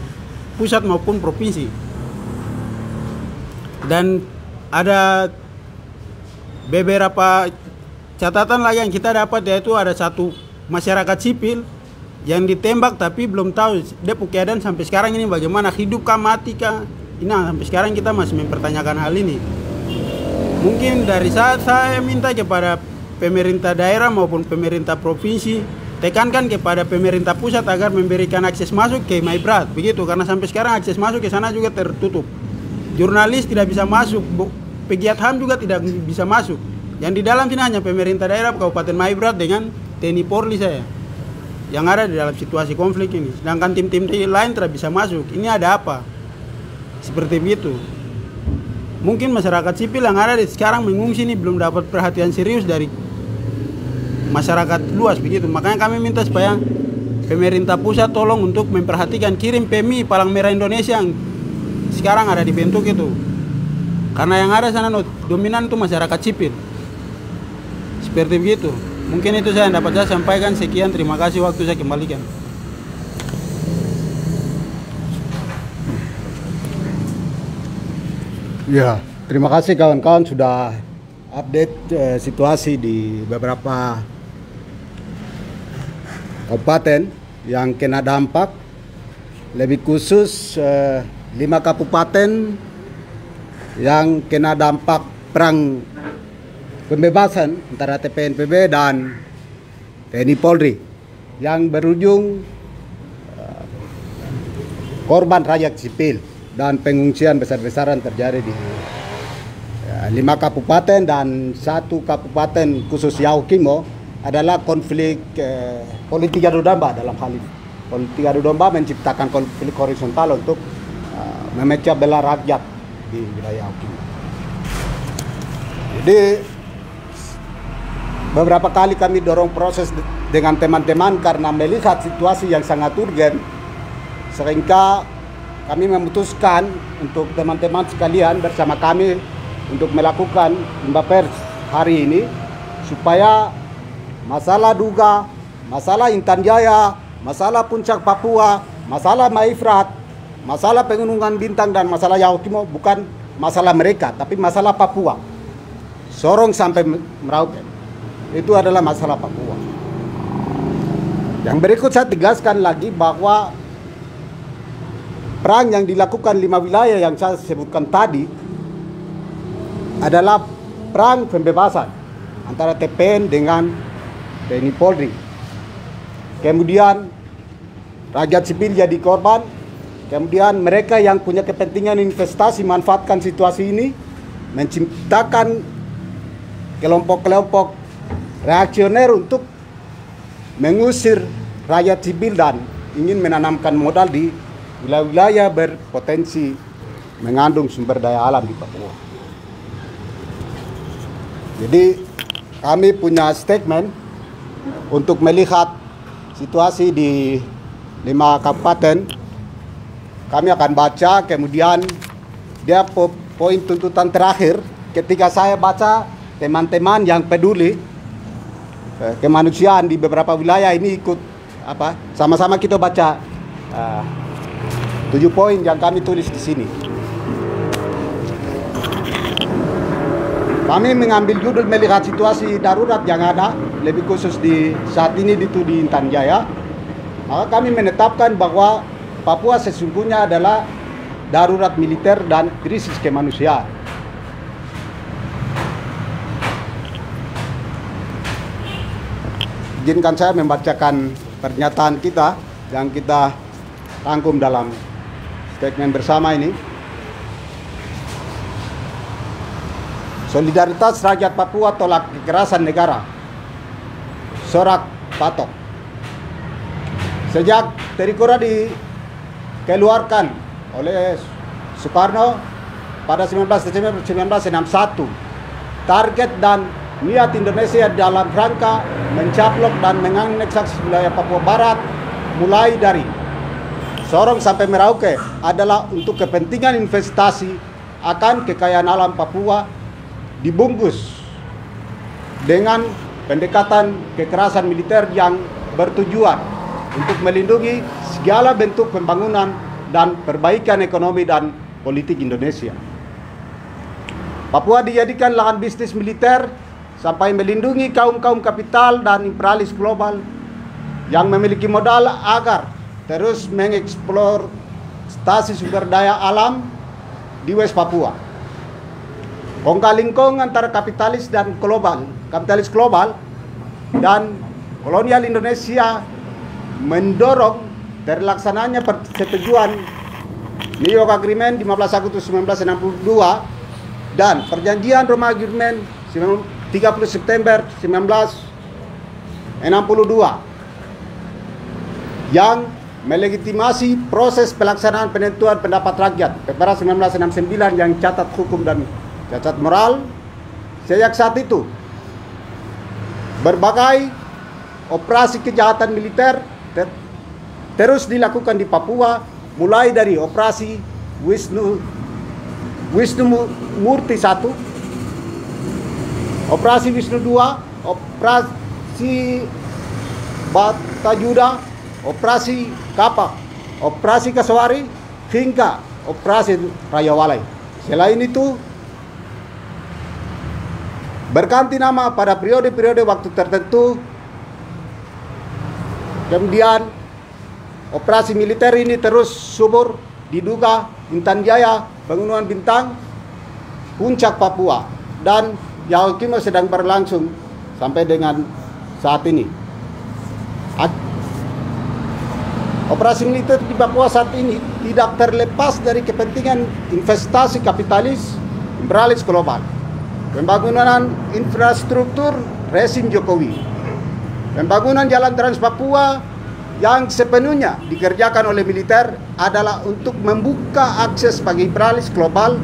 pusat maupun provinsi. Dan ada beberapa catatan lagi yang kita dapat, yaitu ada satu masyarakat sipil yang ditembak tapi belum tahu dia keadaan sampai sekarang ini bagaimana, hidup kah mati kah. Ini sampai sekarang kita masih mempertanyakan hal ini. Mungkin dari saat saya minta kepada pemerintah daerah maupun pemerintah provinsi, tekankan kepada pemerintah pusat agar memberikan akses masuk ke Maibrat begitu, karena sampai sekarang akses masuk ke sana juga tertutup. Jurnalis tidak bisa masuk, pegiat HAM juga tidak bisa masuk. Yang di dalam sini hanya pemerintah daerah Kabupaten Maibrat dengan TNI Polri saya yang ada di dalam situasi konflik ini, sedangkan tim-tim lain tidak bisa masuk. Ini ada apa? Seperti begitu. Mungkin masyarakat sipil yang ada di sekarang mengungsi ini belum dapat perhatian serius dari masyarakat luas begitu. Makanya kami minta supaya pemerintah pusat tolong untuk memperhatikan, kirim PMI Palang Merah Indonesia yang sekarang ada dibentuk itu. Karena yang ada sana dominan itu masyarakat sipil. Seperti begitu. Mungkin itu saya yang dapat saya sampaikan. Sekian, terima kasih, waktu saya kembalikan. Ya, terima kasih kawan-kawan sudah update situasi di beberapa kabupaten yang kena dampak. Lebih khusus 5 kabupaten yang kena dampak perang pembebasan antara TPNPB dan TNI Polri yang berujung korban rakyat sipil dan pengungsian besar-besaran terjadi di 5 kabupaten dan 1 kabupaten khusus Yaukimo adalah konflik politik adu domba dalam hal ini. Politik adu domba menciptakan konflik horizontal untuk memecah belah rakyat di wilayah Yaukimo. Jadi beberapa kali kami dorong proses dengan teman-teman karena melihat situasi yang sangat urgen, sehingga kami memutuskan untuk teman-teman sekalian bersama kami untuk melakukan jumpa pers hari ini supaya masalah Duga, masalah Intan Jaya, masalah Puncak Papua, masalah Maifrat, masalah Pegunungan Bintang dan masalah Yaukimo bukan masalah mereka, tapi masalah Papua. Sorong sampai Merauke. Itu adalah masalah Papua. Yang berikut saya tegaskan lagi bahwa perang yang dilakukan 5 wilayah yang saya sebutkan tadi adalah perang pembebasan antara TPN dengan TNI Polri. Kemudian rakyat sipil jadi korban. Kemudian mereka yang punya kepentingan investasi manfaatkan situasi ini, menciptakan kelompok-kelompok reaksioner untuk mengusir rakyat sipil dan ingin menanamkan modal di wilayah-wilayah berpotensi mengandung sumber daya alam di Papua. Jadi kami punya statement untuk melihat situasi di 5 kabupaten. Kami akan baca, kemudian dia poin tuntutan terakhir. Ketika saya baca, teman-teman yang peduli kemanusiaan di beberapa wilayah ini ikut sama-sama kita baca 7 poin yang kami tulis di sini. Kami mengambil judul melihat situasi darurat yang ada, lebih khusus di saat ini di Intan Jaya. Maka kami menetapkan bahwa Papua sesungguhnya adalah darurat militer dan krisis kemanusiaan. Izinkan saya membacakan pernyataan kita yang kita rangkum dalam statement bersama ini. Solidaritas rakyat Papua tolak kekerasan negara. Sorak Patok. Sejak Trikora dikeluarkan oleh Soekarno pada 19 Desember 1961, target dan niat Indonesia dalam rangka mencaplok dan menganeksasi wilayah Papua Barat mulai dari Sorong sampai Merauke adalah untuk kepentingan investasi akan kekayaan alam Papua, dibungkus dengan pendekatan kekerasan militer yang bertujuan untuk melindungi segala bentuk pembangunan dan perbaikan ekonomi dan politik Indonesia. Papua dijadikan lahan bisnis militer sampai melindungi kaum-kaum kapital dan imperialis global yang memiliki modal agar terus mengeksploitasi sumber daya alam di West Papua. Kongkal-lingkong antara kapitalis global dan kolonial Indonesia mendorong terlaksananya persetujuan New York Agreement 15 Agustus 1962 dan perjanjian Roma Agreement 30 September 1962 yang melegitimasi proses pelaksanaan penentuan pendapat rakyat Perpres 1969 yang catat hukum dan cacat moral. Sejak saat itu berbagai operasi kejahatan militer terus dilakukan di Papua, mulai dari operasi Wisnu Murti 1, operasi Wisnu 2, operasi Batajuda, operasi Kapak, operasi Kaswari hingga operasi Raya Walai. Selain itu, berganti nama pada periode-periode waktu tertentu. Kemudian operasi militer ini terus subur, diduga Intan Jaya, Bangunan Bintang, Puncak Papua, dan Yaokimo sedang berlangsung sampai dengan saat ini. Operasi militer di Papua saat ini tidak terlepas dari kepentingan investasi kapitalis imperialis global, pembangunan infrastruktur rezim Jokowi, pembangunan jalan Trans Papua yang sepenuhnya dikerjakan oleh militer adalah untuk membuka akses bagi imperialis global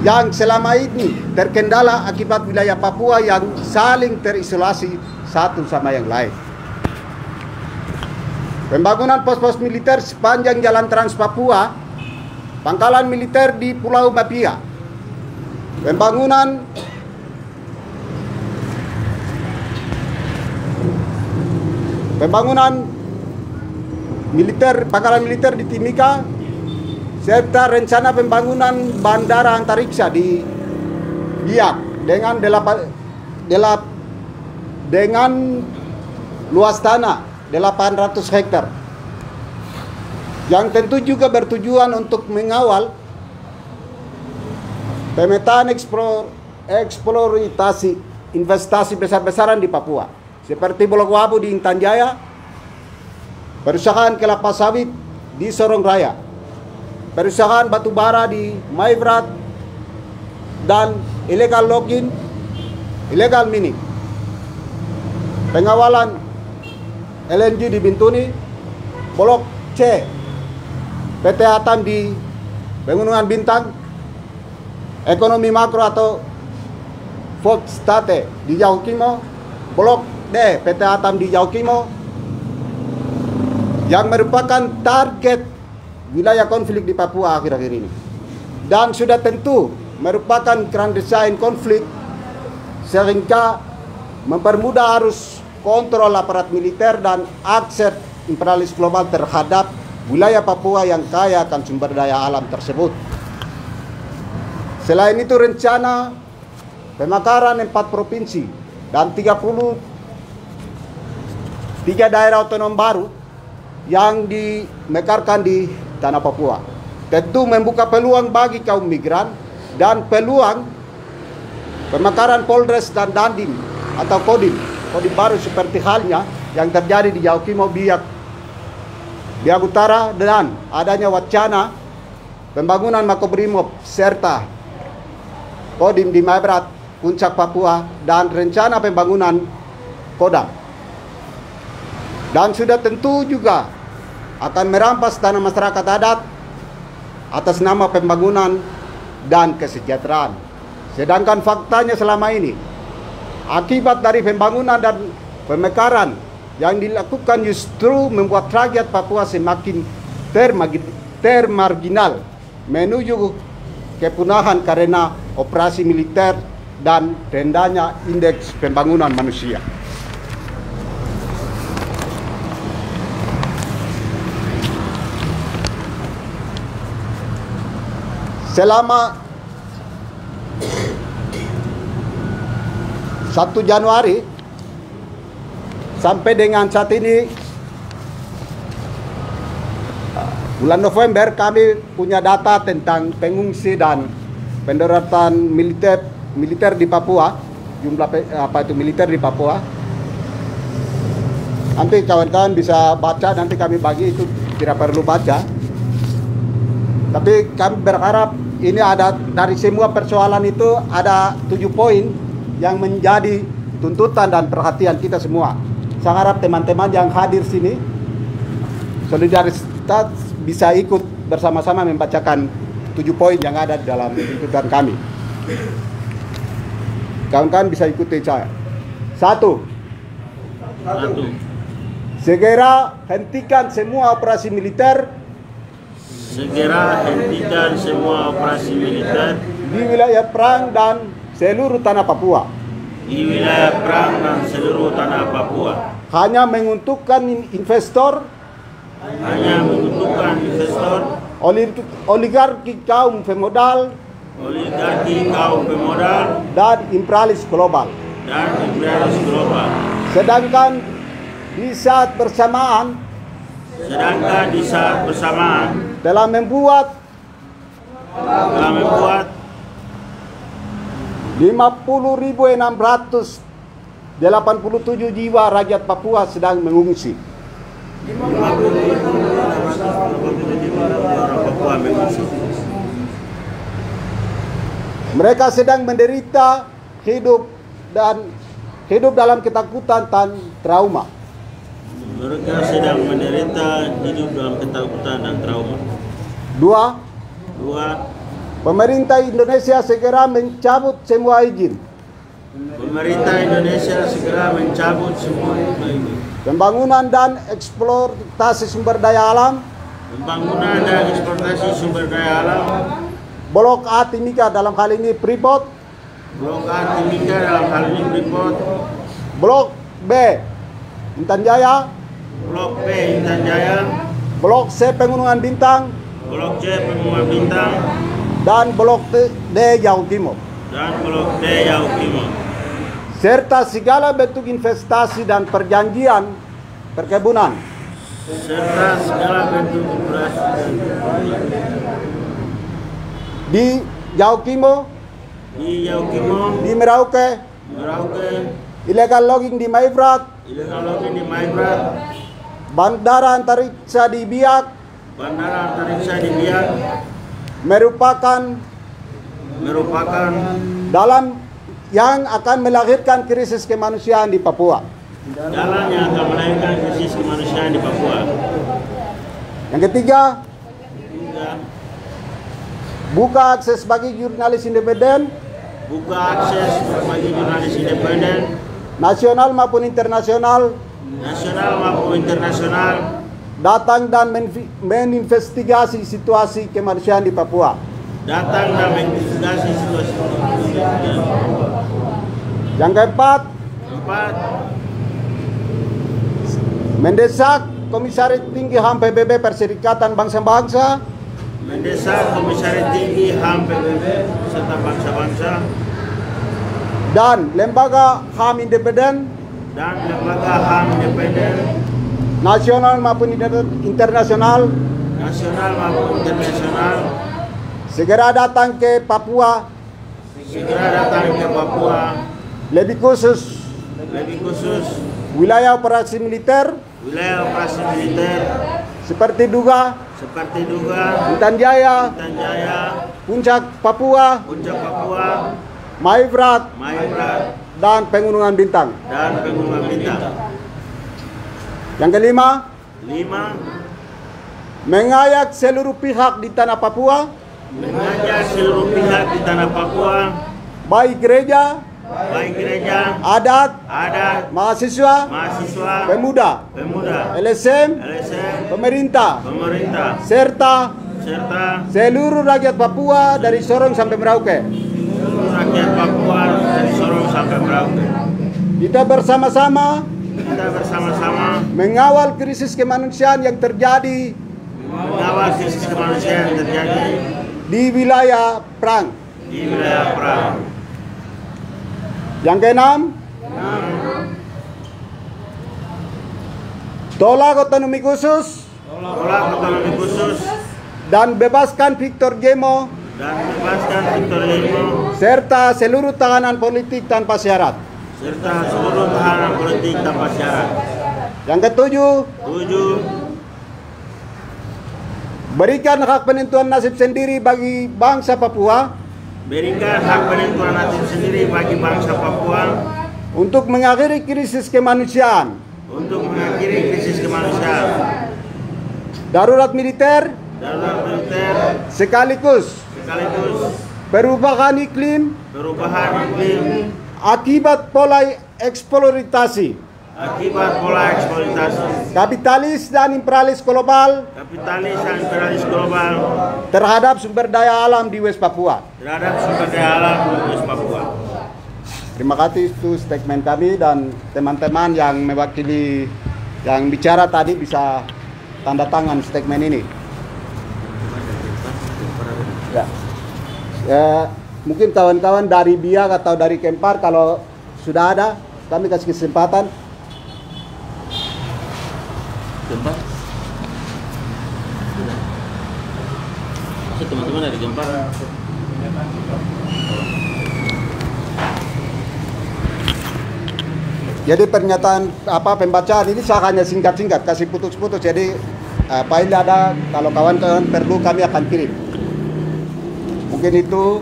yang selama ini terkendala akibat wilayah Papua yang saling terisolasi satu sama yang lain. Pembangunan pos-pos militer sepanjang jalan Trans Papua, pangkalan militer di Pulau Mapia, pembangunan militer, pangkalan militer di Timika, serta rencana pembangunan bandara antariksa di Biak dengan luas tanah 800 hektar, yang tentu juga bertujuan untuk mengawal pemetaan eksploitasi investasi besar-besaran di Papua, seperti Blok Wabu di Intan Jaya, perusahaan kelapa sawit di Sorong Raya, perusahaan batu bara di Maibrat, dan illegal logging, illegal mining, pengawalan LNG di Bintuni, Blok C PT Atam di Pegunungan Bintang, ekonomi makro atau Volkstate di Yaokimo, Blok D PT Atam di Yaokimo, yang merupakan target wilayah konflik di Papua akhir-akhir ini, dan sudah tentu merupakan keran desain konflik sehingga mempermudah arus kontrol aparat militer dan akses imperialis global terhadap wilayah Papua yang kaya akan sumber daya alam tersebut. Selain itu, rencana pemekaran 4 provinsi dan 33 daerah otonom baru yang dimekarkan di tanah Papua tentu membuka peluang bagi kaum migran dan peluang pemekaran Polres dan Dandim atau Kodim baru seperti halnya yang terjadi di Yaokimo, Biak Utara, dan adanya wacana pembangunan Makobrimob serta Kodim di Maibrat, Puncak Papua, dan rencana pembangunan Kodam. Dan sudah tentu juga akan merampas tanah masyarakat adat atas nama pembangunan dan kesejahteraan. Sedangkan faktanya selama ini, akibat dari pembangunan dan pemekaran yang dilakukan justru membuat rakyat Papua semakin termarginal menuju kepunahan karena operasi militer dan rendahnya indeks pembangunan manusia. Selama 1 Januari sampai dengan saat ini, bulan November, kami punya data tentang pengungsi dan pendaratan militer di Papua, jumlah militer di Papua. Nanti kawan-kawan bisa baca, nanti kami bagi, itu tidak perlu baca. Tapi kami berharap ini ada dari semua persoalan itu ada 7 poin yang menjadi tuntutan dan perhatian kita semua. Saya harap teman-teman yang hadir sini solidaritas bisa ikut bersama-sama membacakan 7 poin yang ada di dalam tuntutan kami. Kawan-kawan bisa ikuti saya. 1. Segera hentikan semua operasi militer. Segera hentikan semua operasi militer di wilayah perang dan seluruh tanah Papua. Di wilayah perang dan seluruh tanah Papua. Hanya menguntungkan investor, oligarki kaum pemodal, dan imperialis global. Sedangkan di saat bersamaan telah membuat 50.687 jiwa rakyat Papua sedang mengungsi. Mereka sedang menderita hidup dalam ketakutan dan trauma. Mereka sedang menderita hidup dalam ketakutan dan trauma. Dua, Dua, pemerintah Indonesia segera mencabut semua izin pemerintah Indonesia segera mencabut semua izin pembangunan dan eksploitasi sumber daya alam pembangunan dan eksploitasi sumber daya alam Blok A Timika dalam hal ini Freeport, Blok A Timika dalam hal ini Freeport, Blok B Intan Jaya, Blok B Intan Jaya, Blok C Pegunungan Bintang, Blok C Pegunungan Bintang, dan Blok D Yaukimo, serta segala bentuk investasi dan perjanjian perkebunan di Yaukimo, di Merauke, illegal logging di Maibrat, bandara antariksa di Biak, merupakan dalam yang akan melahirkan krisis kemanusiaan di Papua. Yang ketiga, buka akses bagi jurnalis independen, nasional maupun internasional, datang dan menginvestigasi situasi kemanusiaan di Papua. Yang keempat, mendesak Komisaris Tinggi HAM PBB Perserikatan Bangsa-Bangsa, dan Lembaga HAM Independen, nasional maupun internasional, segera datang ke Papua, lebih khusus wilayah operasi militer seperti Duga, Intan Jaya, Puncak Papua, Maibrat, dan Pegunungan Bintang. Yang kelima, mengajak seluruh pihak di tanah Papua, baik gereja, adat, mahasiswa, pemuda, LSM, pemerintah, serta seluruh rakyat Papua dari Sorong sampai Merauke. Kita bersama-sama mengawal krisis kemanusiaan yang terjadi di wilayah perang. Yang keenam, tolak otonomi khusus dan bebaskan Victor Gemo serta seluruh tahanan politik tanpa syarat. Yang ketujuh, berikan hak penentuan nasib sendiri bagi bangsa Papua. Untuk mengakhiri krisis kemanusiaan. Darurat militer. Sekaligus perubahan iklim. Akibat pola eksploitasi. Kapitalis dan imperialis global terhadap sumber daya alam di West Papua. Terima kasih, itu statement kami, dan teman-teman yang mewakili yang bicara tadi bisa tanda tangan statement ini. Mungkin kawan-kawan dari Biak atau dari Kempar kalau sudah ada, kami kasih kesempatan. Gempar? Masih teman-teman dari Gempar? Jadi pernyataan pembacaan ini saya hanya singkat-singkat, kasih putus-putus. Jadi apabila ada, kalau kawan-kawan perlu kami akan kirim. Mungkin itu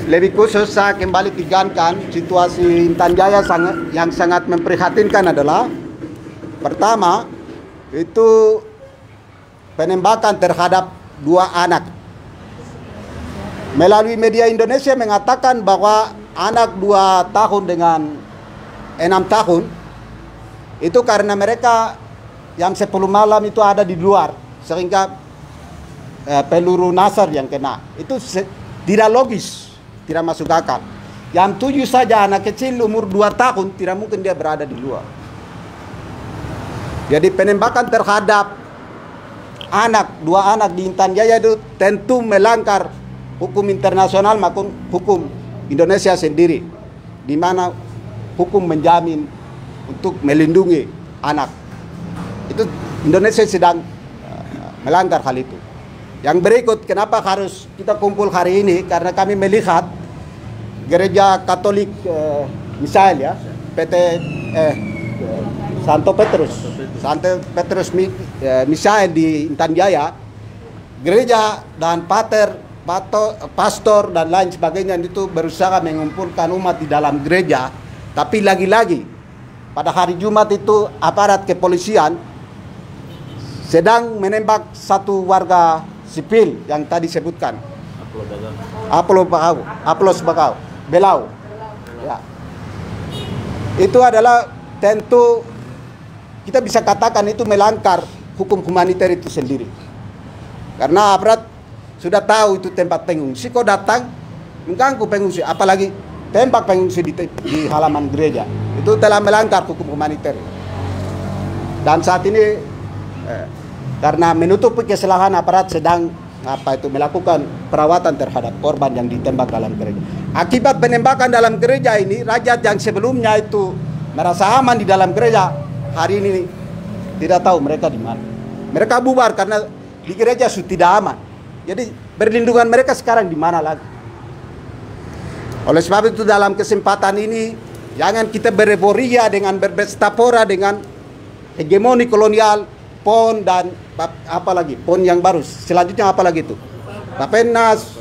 lebih khusus saya kembali tekankan situasi Intan Jaya yang sangat memprihatinkan adalah pertama itu penembakan terhadap 2 anak. Melalui media Indonesia mengatakan bahwa anak 2 tahun dengan 6 tahun itu karena mereka jam 10 malam itu ada di luar sehingga peluru nasar yang kena. Itu tidak logis, tidak masuk akal. Jam 7 saja anak kecil umur 2 tahun tidak mungkin dia berada di luar. Jadi penembakan terhadap 2 anak di Intan Jaya itu tentu melanggar hukum internasional maupun hukum Indonesia sendiri, di mana hukum menjamin untuk melindungi anak. Itu Indonesia sedang melanggar hal itu. Yang berikut, kenapa harus kita kumpul hari ini? Karena kami melihat gereja Katolik Misael ya, Santo Petrus Misael di Intan Jaya, gereja dan pastor dan lain sebagainya itu berusaha mengumpulkan umat di dalam gereja. Tapi lagi-lagi pada hari Jumat itu aparat kepolisian sedang menembak satu warga sipil yang tadi sebutkan, Aplos Belau. Ya. Itu adalah tentu kita bisa katakan itu melanggar hukum humaniter itu sendiri. Karena aparat sudah tahu itu tempat pengungsi, kok datang mengganggu pengungsi, apalagi tembak pengungsi di halaman gereja. Itu telah melanggar hukum humaniter. Dan saat ini karena menutupi kesalahan aparat sedang melakukan perawatan terhadap korban yang ditembak dalam gereja. Akibat penembakan dalam gereja ini, rakyat yang sebelumnya itu merasa aman di dalam gereja, hari ini tidak tahu mereka di mana. Mereka bubar karena di gereja sudah tidak aman. Jadi perlindungan mereka sekarang di mana lagi? Oleh sebab itu dalam kesempatan ini jangan kita berevoria dengan berpesta-pora dengan hegemoni kolonial, PON dan apalagi PON yang baru. Selanjutnya apalagi itu? Bapenas,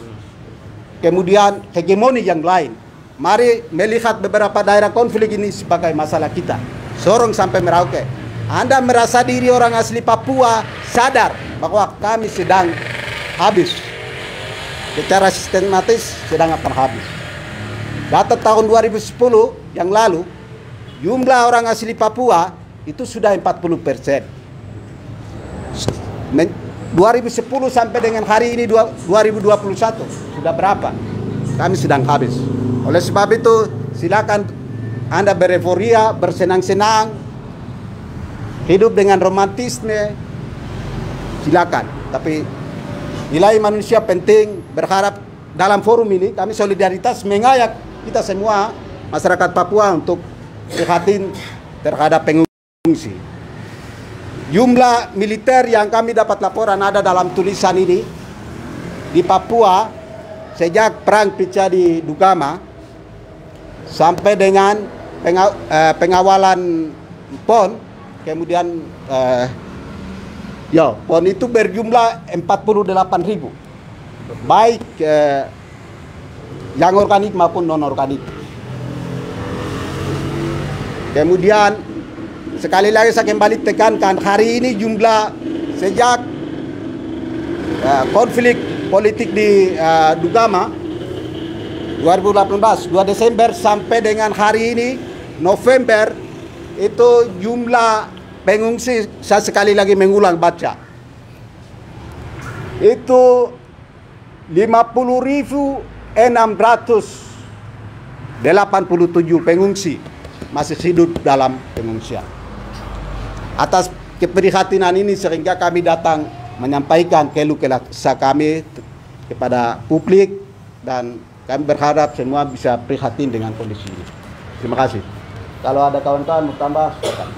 kemudian hegemoni yang lain. Mari melihat beberapa daerah konflik ini sebagai masalah kita. Sorong sampai Merauke. Anda merasa diri orang asli Papua sadar bahwa kami sedang habis. Secara sistematis sedang akan habis. Data tahun 2010 yang lalu, jumlah orang asli Papua itu sudah 40%. 2010 sampai dengan hari ini 2021 sudah berapa? Kami sedang habis. Oleh sebab itu silakan Anda berevoria, bersenang-senang, hidup dengan romantisme, silakan. Tapi nilai manusia penting. Berharap dalam forum ini kami solidaritas mengajak kita semua masyarakat Papua untuk prihatin terhadap pengungsi. Jumlah militer yang kami dapat laporan ada dalam tulisan ini di Papua sejak perang pecah di Dugama sampai dengan pengawalan PON, kemudian PON itu berjumlah 48.000, baik yang organik maupun non organik. Kemudian sekali lagi saya kembali tekankan, hari ini jumlah sejak konflik politik di Dugama 2018 2 Desember sampai dengan hari ini November, itu jumlah pengungsi, saya sekali lagi mengulang baca, itu 50.687 pengungsi masih hidup dalam pengungsian. Atas keprihatinan ini sehingga kami datang menyampaikan keluh kesah kami kepada publik, dan kami berharap semua bisa prihatin dengan kondisi ini. Terima kasih. Kalau ada kawan-kawan mau tambah, silakan.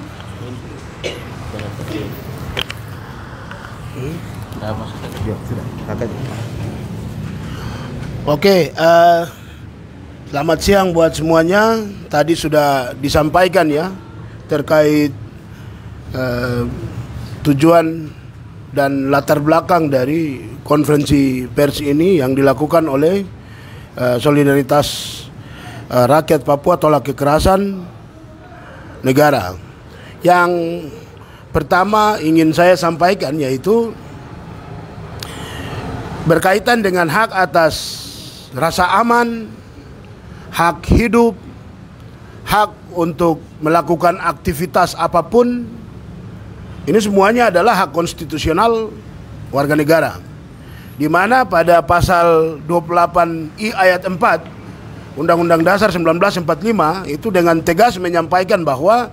Oke, selamat siang buat semuanya. Tadi sudah disampaikan ya terkait tujuan dan latar belakang dari konferensi pers ini yang dilakukan oleh Solidaritas Rakyat Papua Tolak Kekerasan Negara. Yang pertama ingin saya sampaikan yaitu berkaitan dengan hak atas rasa aman, hak hidup, hak untuk melakukan aktivitas apapun. Ini semuanya adalah hak konstitusional warga negara, di mana pada pasal 28I ayat 4 Undang-Undang Dasar 1945 itu dengan tegas menyampaikan bahwa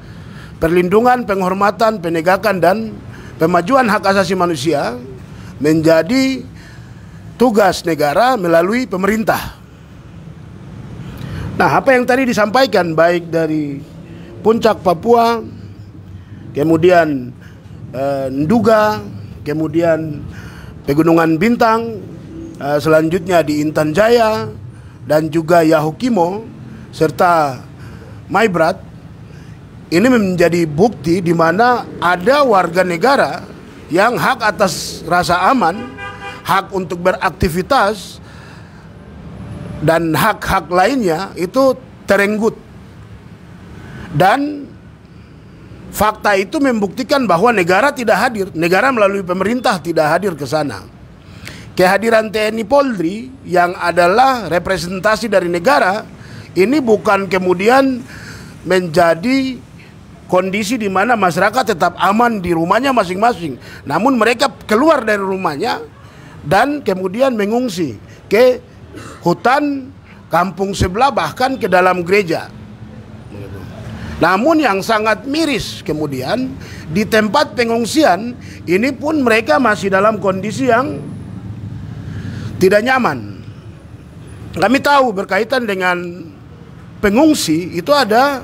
perlindungan, penghormatan, penegakan dan pemajuan hak asasi manusia menjadi tugas negara melalui pemerintah. Nah, apa yang tadi disampaikan baik dari Puncak Papua, kemudian Nduga, kemudian Pegunungan Bintang, selanjutnya di Intan Jaya dan juga Yahukimo serta Maibrat, ini menjadi bukti di mana ada warga negara yang hak atas rasa aman, hak untuk beraktivitas dan hak-hak lainnya itu terenggut. Dan fakta itu membuktikan bahwa negara tidak hadir, negara melalui pemerintah tidak hadir ke sana. Kehadiran TNI Polri yang adalah representasi dari negara ini bukan kemudian menjadi kondisi di mana masyarakat tetap aman di rumahnya masing-masing, namun mereka keluar dari rumahnya dan kemudian mengungsi ke hutan kampung sebelah, bahkan ke dalam gereja. Namun yang sangat miris kemudian di tempat pengungsian ini pun mereka masih dalam kondisi yang tidak nyaman. Kami tahu berkaitan dengan pengungsi itu ada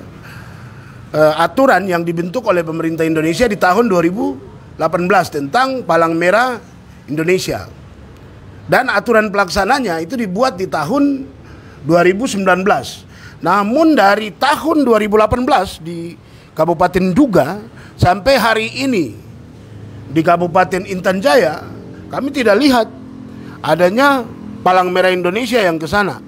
aturan yang dibentuk oleh pemerintah Indonesia di tahun 2018 tentang Palang Merah Indonesia. Dan aturan pelaksananya itu dibuat di tahun 2019. Namun dari tahun 2018 di Kabupaten Nduga sampai hari ini di Kabupaten Intan Jaya, kami tidak lihat adanya Palang Merah Indonesia yang ke sana.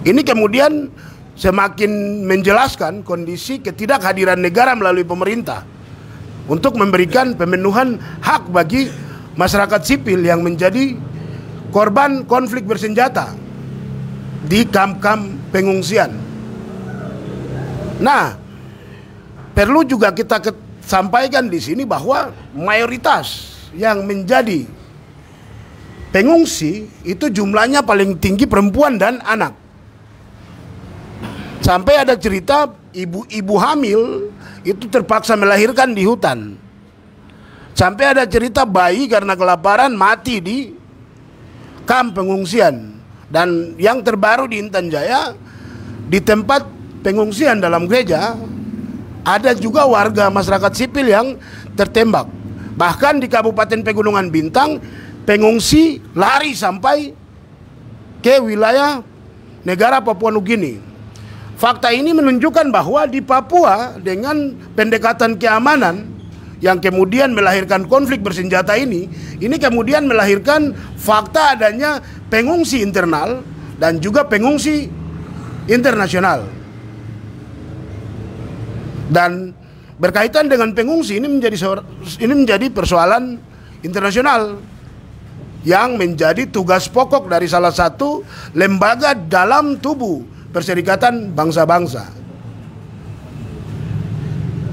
Ini kemudian semakin menjelaskan kondisi ketidakhadiran negara melalui pemerintah untuk memberikan pemenuhan hak bagi masyarakat sipil yang menjadi korban konflik bersenjata di kamp-kamp pengungsian. Nah, perlu juga kita sampaikan di sini bahwa mayoritas yang menjadi pengungsi itu jumlahnya paling tinggi perempuan dan anak. Sampai ada cerita ibu-ibu hamil itu terpaksa melahirkan di hutan. Sampai ada cerita bayi karena kelaparan mati di kamp pengungsian. Dan yang terbaru di Intan Jaya, di tempat pengungsian dalam gereja, ada juga warga masyarakat sipil yang tertembak. Bahkan di Kabupaten Pegunungan Bintang, pengungsi lari sampai ke wilayah negara Papua Nugini. Fakta ini menunjukkan bahwa di Papua dengan pendekatan keamanan yang kemudian melahirkan konflik bersenjata ini kemudian melahirkan fakta adanya pengungsi internal dan juga pengungsi internasional. Dan berkaitan dengan pengungsi ini menjadi persoalan internasional yang menjadi tugas pokok dari salah satu lembaga dalam tubuh Perserikatan Bangsa-Bangsa.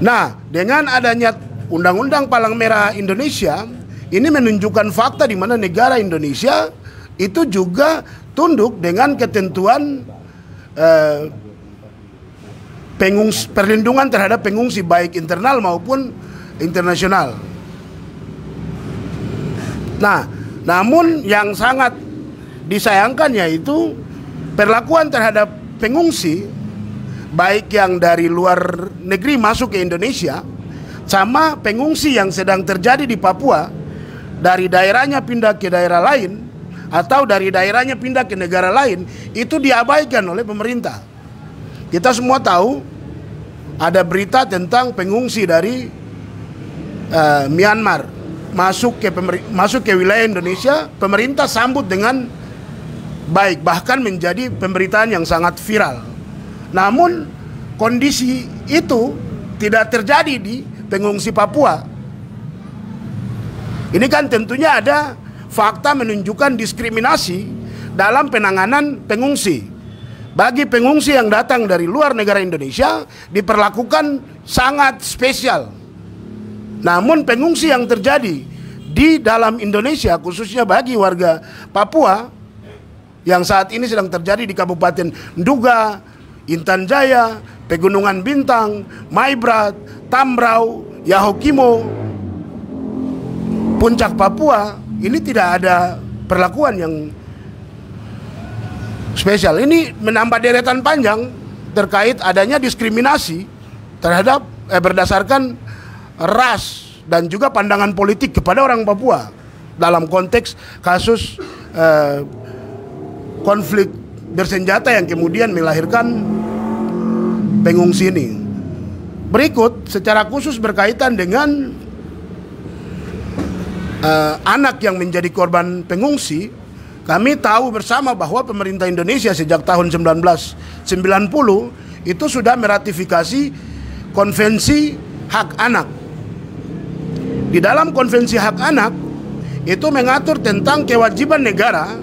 Nah, dengan adanya Undang-Undang Palang Merah Indonesia, ini menunjukkan fakta di mana negara Indonesia itu juga tunduk dengan ketentuan perlindungan terhadap pengungsi baik internal maupun internasional. Nah, Namun yang sangat disayangkan yaitu perlakuan terhadap pengungsi, baik yang dari luar negeri masuk ke Indonesia, sama pengungsi yang sedang terjadi di Papua, dari daerahnya pindah ke daerah lain, atau dari daerahnya pindah ke negara lain, itu diabaikan oleh pemerintah. Kita semua tahu ada berita tentang pengungsi dari Myanmar masuk ke wilayah Indonesia, pemerintah sambut dengan baik, bahkan menjadi pemberitaan yang sangat viral. Namun kondisi itu tidak terjadi di pengungsi Papua. Ini kan tentunya ada fakta menunjukkan diskriminasi dalam penanganan pengungsi. Bagi pengungsi yang datang dari luar negara Indonesia diperlakukan sangat spesial. Namun pengungsi yang terjadi di dalam Indonesia, khususnya bagi warga Papua yang saat ini sedang terjadi di Kabupaten Nduga, Intan Jaya, Pegunungan Bintang, Maibrat, Tambrau, Yahukimo, Puncak Papua, ini tidak ada perlakuan yang spesial. Ini menambah deretan panjang terkait adanya diskriminasi terhadap berdasarkan ras dan juga pandangan politik kepada orang Papua dalam konteks kasus konflik bersenjata yang kemudian melahirkan pengungsi ini. Berikut secara khusus berkaitan dengan anak yang menjadi korban pengungsi. Kami tahu bersama bahwa pemerintah Indonesia sejak tahun 1990 itu sudah meratifikasi Konvensi Hak Anak. Di dalam Konvensi Hak Anak itu mengatur tentang kewajiban negara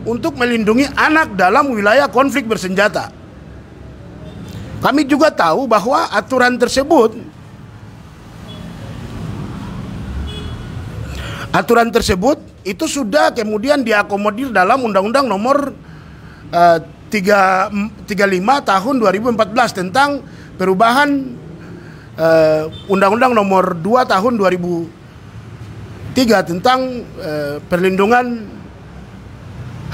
untuk melindungi anak dalam wilayah konflik bersenjata. Kami juga tahu bahwa aturan tersebut itu sudah kemudian diakomodir dalam Undang-Undang Nomor 35 Tahun 2014 tentang perubahan Undang-Undang Nomor 2 Tahun 2003 tentang perlindungan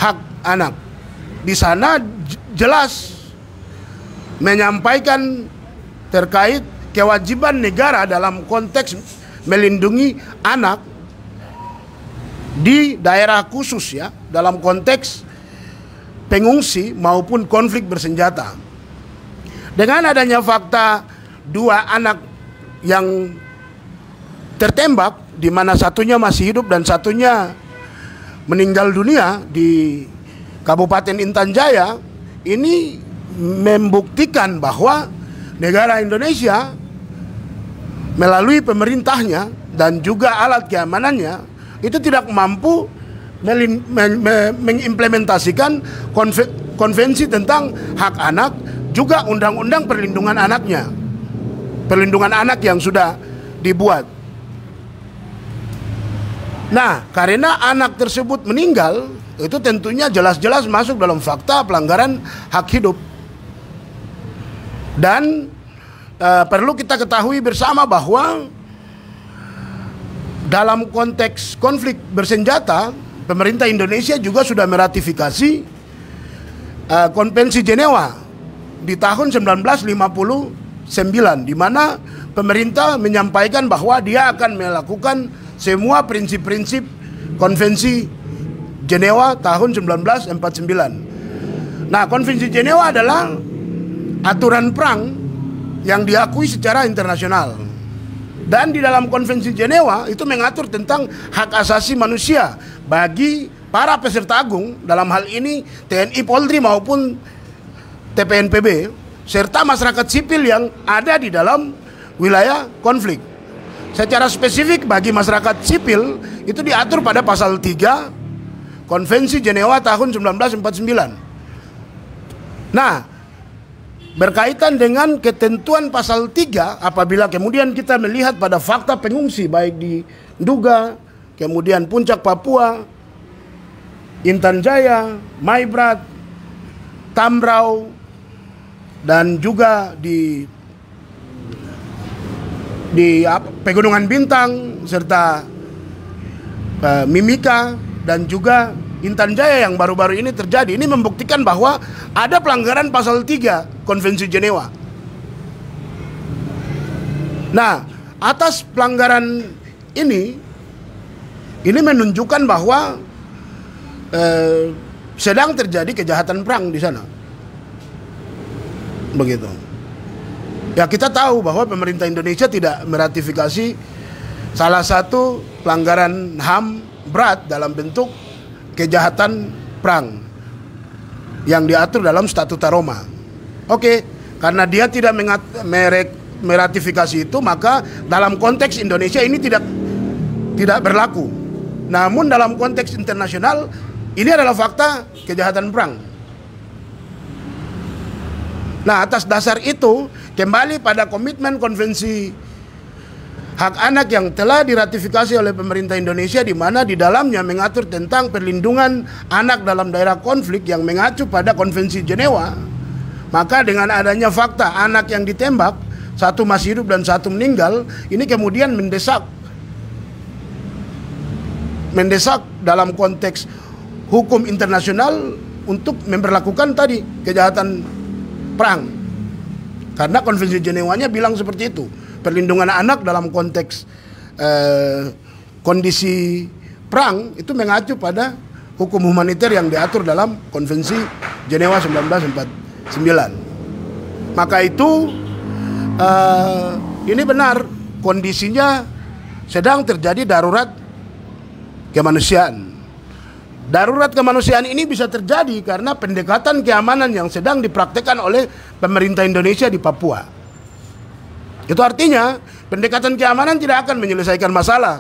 hak anak. Di sana jelas menyampaikan terkait kewajiban negara dalam konteks melindungi anak di daerah khusus, ya, dalam konteks pengungsi maupun konflik bersenjata. Dengan adanya fakta 2 anak yang tertembak, di mana satunya masih hidup dan satunya meninggal dunia di Kabupaten Intan Jaya, ini membuktikan bahwa negara Indonesia melalui pemerintahnya dan juga alat keamanannya itu tidak mampu mengimplementasikan konvensi tentang hak anak, juga undang-undang perlindungan anaknya, perlindungan anak yang sudah dibuat. Nah, karena anak tersebut meninggal, itu tentunya jelas-jelas masuk dalam fakta pelanggaran hak hidup. Dan perlu kita ketahui bersama bahwa dalam konteks konflik bersenjata, pemerintah Indonesia juga sudah meratifikasi Konvensi Jenewa di tahun 1959, di mana pemerintah menyampaikan bahwa dia akan melakukan semua prinsip-prinsip Konvensi Jenewa tahun 1949. Nah, Konvensi Jenewa adalah aturan perang yang diakui secara internasional. Dan di dalam Konvensi Jenewa itu mengatur tentang hak asasi manusia bagi para peserta agung, dalam hal ini TNI, Polri maupun TPNPB, serta masyarakat sipil yang ada di dalam wilayah konflik. Secara spesifik bagi masyarakat sipil itu diatur pada pasal 3 Konvensi Jenewa tahun 1949. Nah, berkaitan dengan ketentuan pasal 3, apabila kemudian kita melihat pada fakta pengungsi baik di Nduga, kemudian Puncak Papua, Intan Jaya, Maibrat, Tambrau, dan juga di Pegunungan Bintang serta Mimika, dan juga Intan Jaya yang baru-baru ini terjadi, ini membuktikan bahwa ada pelanggaran pasal 3 Konvensi Jenewa. Nah, atas pelanggaran ini menunjukkan bahwa sedang terjadi kejahatan perang di sana. Begitu. Ya, kita tahu bahwa pemerintah Indonesia tidak meratifikasi salah satu pelanggaran HAM berat dalam bentuk kejahatan perang yang diatur dalam Statuta Roma. Oke, karena dia tidak meratifikasi itu, maka dalam konteks Indonesia ini tidak berlaku. Namun dalam konteks internasional ini adalah fakta kejahatan perang. Nah, atas dasar itu kembali pada komitmen Konvensi Hak Anak yang telah diratifikasi oleh pemerintah Indonesia, di mana di dalamnya mengatur tentang perlindungan anak dalam daerah konflik yang mengacu pada Konvensi Jenewa. Maka dengan adanya fakta anak yang ditembak, satu masih hidup dan satu meninggal, ini kemudian mendesak dalam konteks hukum internasional untuk memperlakukan tadi kejahatan perang. Karena Konvensi Jenewanya bilang seperti itu. Perlindungan anak dalam konteks kondisi perang itu mengacu pada hukum humaniter yang diatur dalam Konvensi Jenewa 1949. Maka itu ini benar kondisinya sedang terjadi darurat kemanusiaan. Darurat kemanusiaan ini bisa terjadi karena pendekatan keamanan yang sedang dipraktekkan oleh pemerintah Indonesia di Papua. Itu artinya pendekatan keamanan tidak akan menyelesaikan masalah,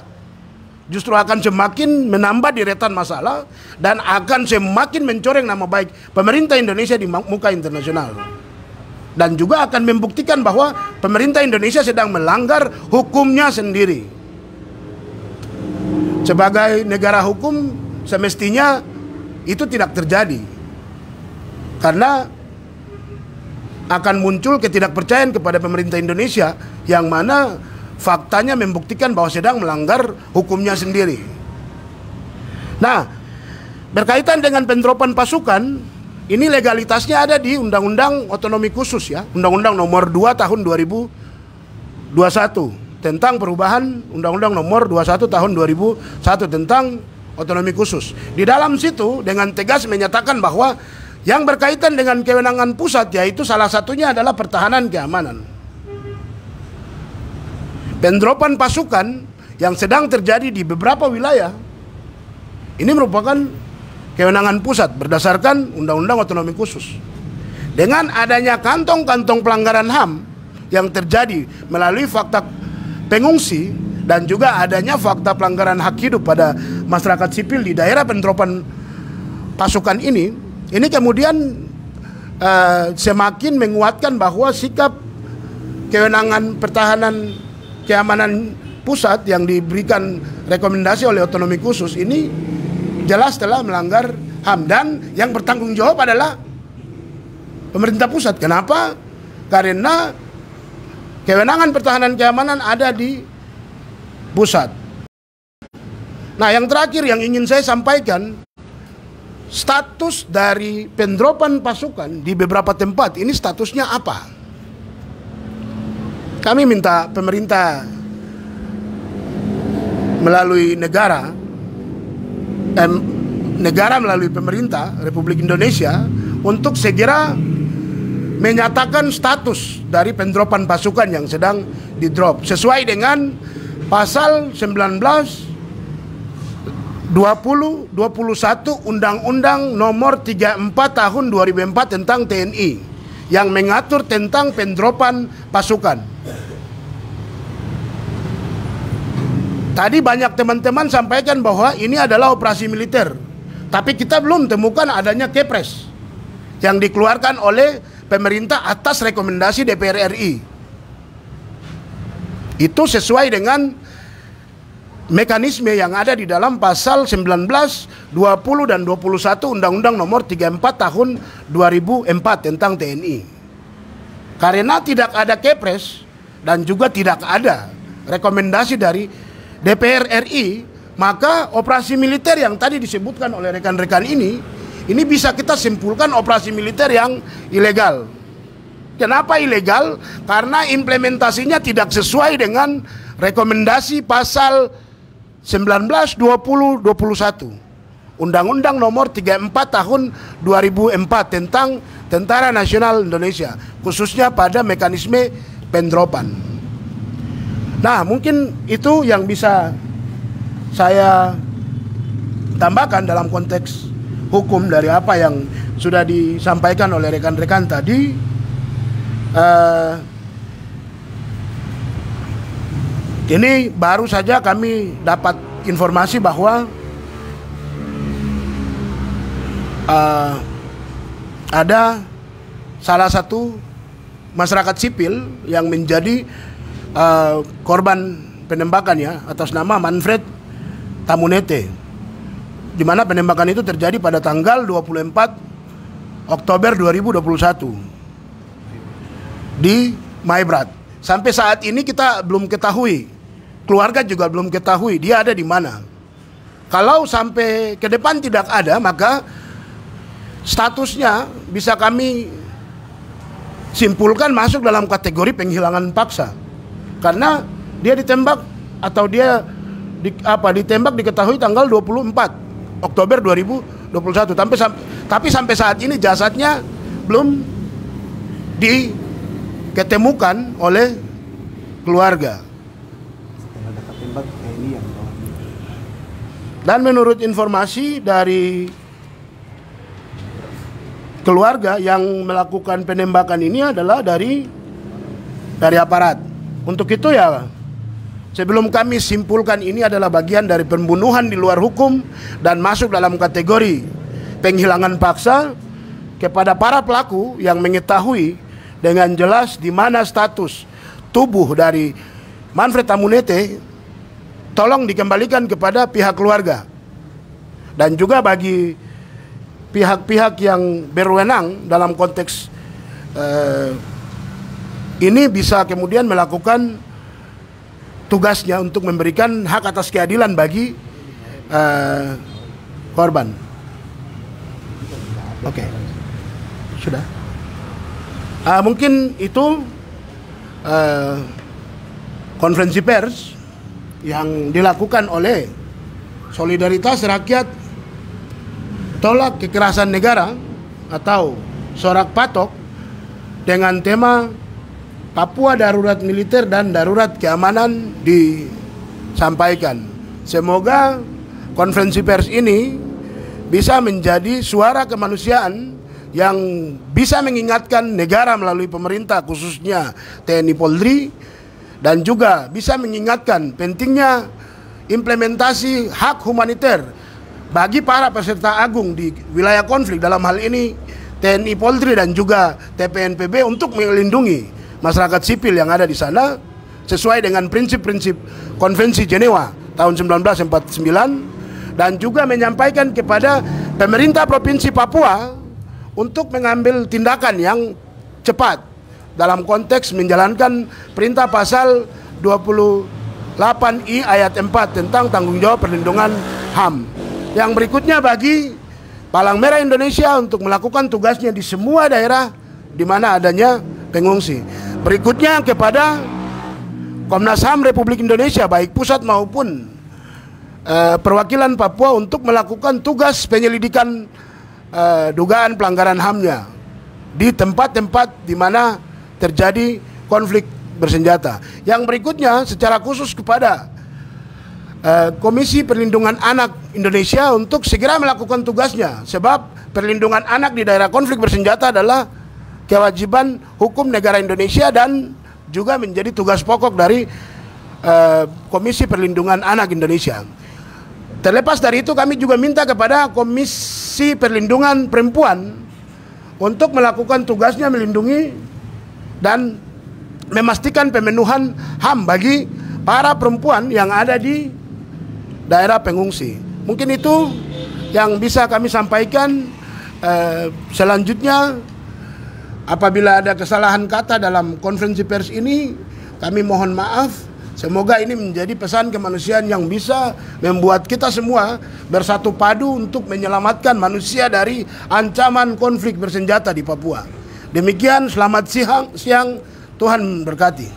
justru akan semakin menambah deretan masalah dan akan semakin mencoreng nama baik pemerintah Indonesia di muka internasional. Dan juga akan membuktikan bahwa pemerintah Indonesia sedang melanggar hukumnya sendiri. Sebagai negara hukum semestinya itu tidak terjadi, karena akan muncul ketidakpercayaan kepada pemerintah Indonesia yang mana faktanya membuktikan bahwa sedang melanggar hukumnya sendiri. Nah, berkaitan dengan penerapan pasukan, ini legalitasnya ada di Undang-Undang Otonomi Khusus ya, Undang-Undang Nomor 2 Tahun 2021 tentang perubahan Undang-Undang Nomor 21 Tahun 2001 tentang otonomi khusus. Di dalam situ dengan tegas menyatakan bahwa yang berkaitan dengan kewenangan pusat, yaitu salah satunya adalah pertahanan keamanan. Penerapan pasukan yang sedang terjadi di beberapa wilayah ini merupakan kewenangan pusat berdasarkan Undang-Undang Otonomi Khusus. Dengan adanya kantong-kantong pelanggaran HAM yang terjadi melalui fakta pengungsi dan juga adanya fakta pelanggaran hak hidup pada masyarakat sipil di daerah penerapan pasukan ini kemudian semakin menguatkan bahwa sikap kewenangan pertahanan keamanan pusat yang diberikan rekomendasi oleh otonomi khusus ini jelas telah melanggar HAM, dan yang bertanggung jawab adalah pemerintah pusat. Kenapa? Karena kewenangan pertahanan keamanan ada di pusat. Nah, yang terakhir yang ingin saya sampaikan, status dari penerapan pasukan di beberapa tempat ini statusnya apa? Kami minta pemerintah melalui negara melalui pemerintah Republik Indonesia untuk segera menyatakan status dari penerapan pasukan yang sedang di-drop sesuai dengan pasal 19, 20, 21 Undang-Undang Nomor 34 Tahun 2004 tentang TNI yang mengatur tentang pendropan pasukan. Tadi banyak teman-teman sampaikan bahwa ini adalah operasi militer, tapi kita belum temukan adanya Kepres yang dikeluarkan oleh pemerintah atas rekomendasi DPR RI. Itu sesuai dengan mekanisme yang ada di dalam pasal 19, 20 dan 21 Undang-Undang Nomor 34 Tahun 2004 tentang TNI. Karena tidak ada Kepres dan juga tidak ada rekomendasi dari DPR RI, maka operasi militer yang tadi disebutkan oleh rekan-rekan ini bisa kita simpulkan operasi militer yang ilegal. Kenapa ilegal? Karena implementasinya tidak sesuai dengan rekomendasi pasal 19, 20, 21 Undang-Undang nomor 34 tahun 2004 tentang Tentara Nasional Indonesia, khususnya pada mekanisme pendropan. Nah, mungkin itu yang bisa saya tambahkan dalam konteks hukum dari apa yang sudah disampaikan oleh rekan-rekan tadi. Ini baru saja kami dapat informasi bahwa ada salah satu masyarakat sipil yang menjadi korban penembakan ya, atas nama Manfred Tamunete, di mana penembakan itu terjadi pada tanggal 24 Oktober 2021 di Maibrat. Sampai saat ini kita belum ketahui, keluarga juga belum ketahui dia ada di mana. Kalau sampai ke depan tidak ada, maka statusnya bisa kami simpulkan masuk dalam kategori penghilangan paksa, karena dia ditembak atau dia ditembak diketahui tanggal 24 Oktober 2021. Tapi sampai saat ini jasadnya belum diketemukan oleh keluarga. Dan menurut informasi dari keluarga, yang melakukan penembakan ini adalah dari aparat. Untuk itu ya, sebelum kami simpulkan ini adalah bagian dari pembunuhan di luar hukum dan masuk dalam kategori penghilangan paksa, kepada para pelaku yang mengetahui dengan jelas di mana status tubuh dari Manfred Tamunete, tolong dikembalikan kepada pihak keluarga. Dan juga bagi pihak-pihak yang berwenang dalam konteks ini bisa kemudian melakukan tugasnya untuk memberikan hak atas keadilan bagi korban. Oke. Sudah. Mungkin itu konferensi pers yang dilakukan oleh Solidaritas Rakyat Tolak Kekerasan Negara atau Sorak Patok dengan tema Papua Darurat Militer dan Darurat Keamanan disampaikan. Semoga konferensi pers ini bisa menjadi suara kemanusiaan yang bisa mengingatkan negara melalui pemerintah, khususnya TNI Polri, dan juga bisa mengingatkan pentingnya implementasi hak humaniter bagi para peserta agung di wilayah konflik, dalam hal ini TNI Polri dan juga TPNPB, untuk melindungi masyarakat sipil yang ada di sana sesuai dengan prinsip-prinsip Konvensi Jenewa tahun 1949, dan juga menyampaikan kepada pemerintah Provinsi Papua untuk mengambil tindakan yang cepat dalam konteks menjalankan perintah pasal 28I ayat 4 tentang tanggung jawab perlindungan HAM. Yang berikutnya, bagi Palang Merah Indonesia untuk melakukan tugasnya di semua daerah di mana adanya pengungsi. Berikutnya kepada Komnas HAM Republik Indonesia, baik pusat maupun perwakilan Papua, untuk melakukan tugas penyelidikan dugaan pelanggaran HAM-nya di tempat-tempat di mana terjadi konflik bersenjata. Yang berikutnya secara khusus kepada Komisi Perlindungan Anak Indonesia untuk segera melakukan tugasnya, sebab perlindungan anak di daerah konflik bersenjata adalah kewajiban hukum negara Indonesia dan juga menjadi tugas pokok dari Komisi Perlindungan Anak Indonesia. Terlepas dari itu, kami juga minta kepada Komisi Perlindungan Perempuan untuk melakukan tugasnya melindungi dan memastikan pemenuhan HAM bagi para perempuan yang ada di daerah pengungsi. Mungkin itu yang bisa kami sampaikan. Selanjutnya, apabila ada kesalahan kata dalam konferensi pers ini, kami mohon maaf. Semoga ini menjadi pesan kemanusiaan yang bisa membuat kita semua bersatu padu untuk menyelamatkan manusia dari ancaman konflik bersenjata di Papua. Demikian, selamat siang, Tuhan berkati.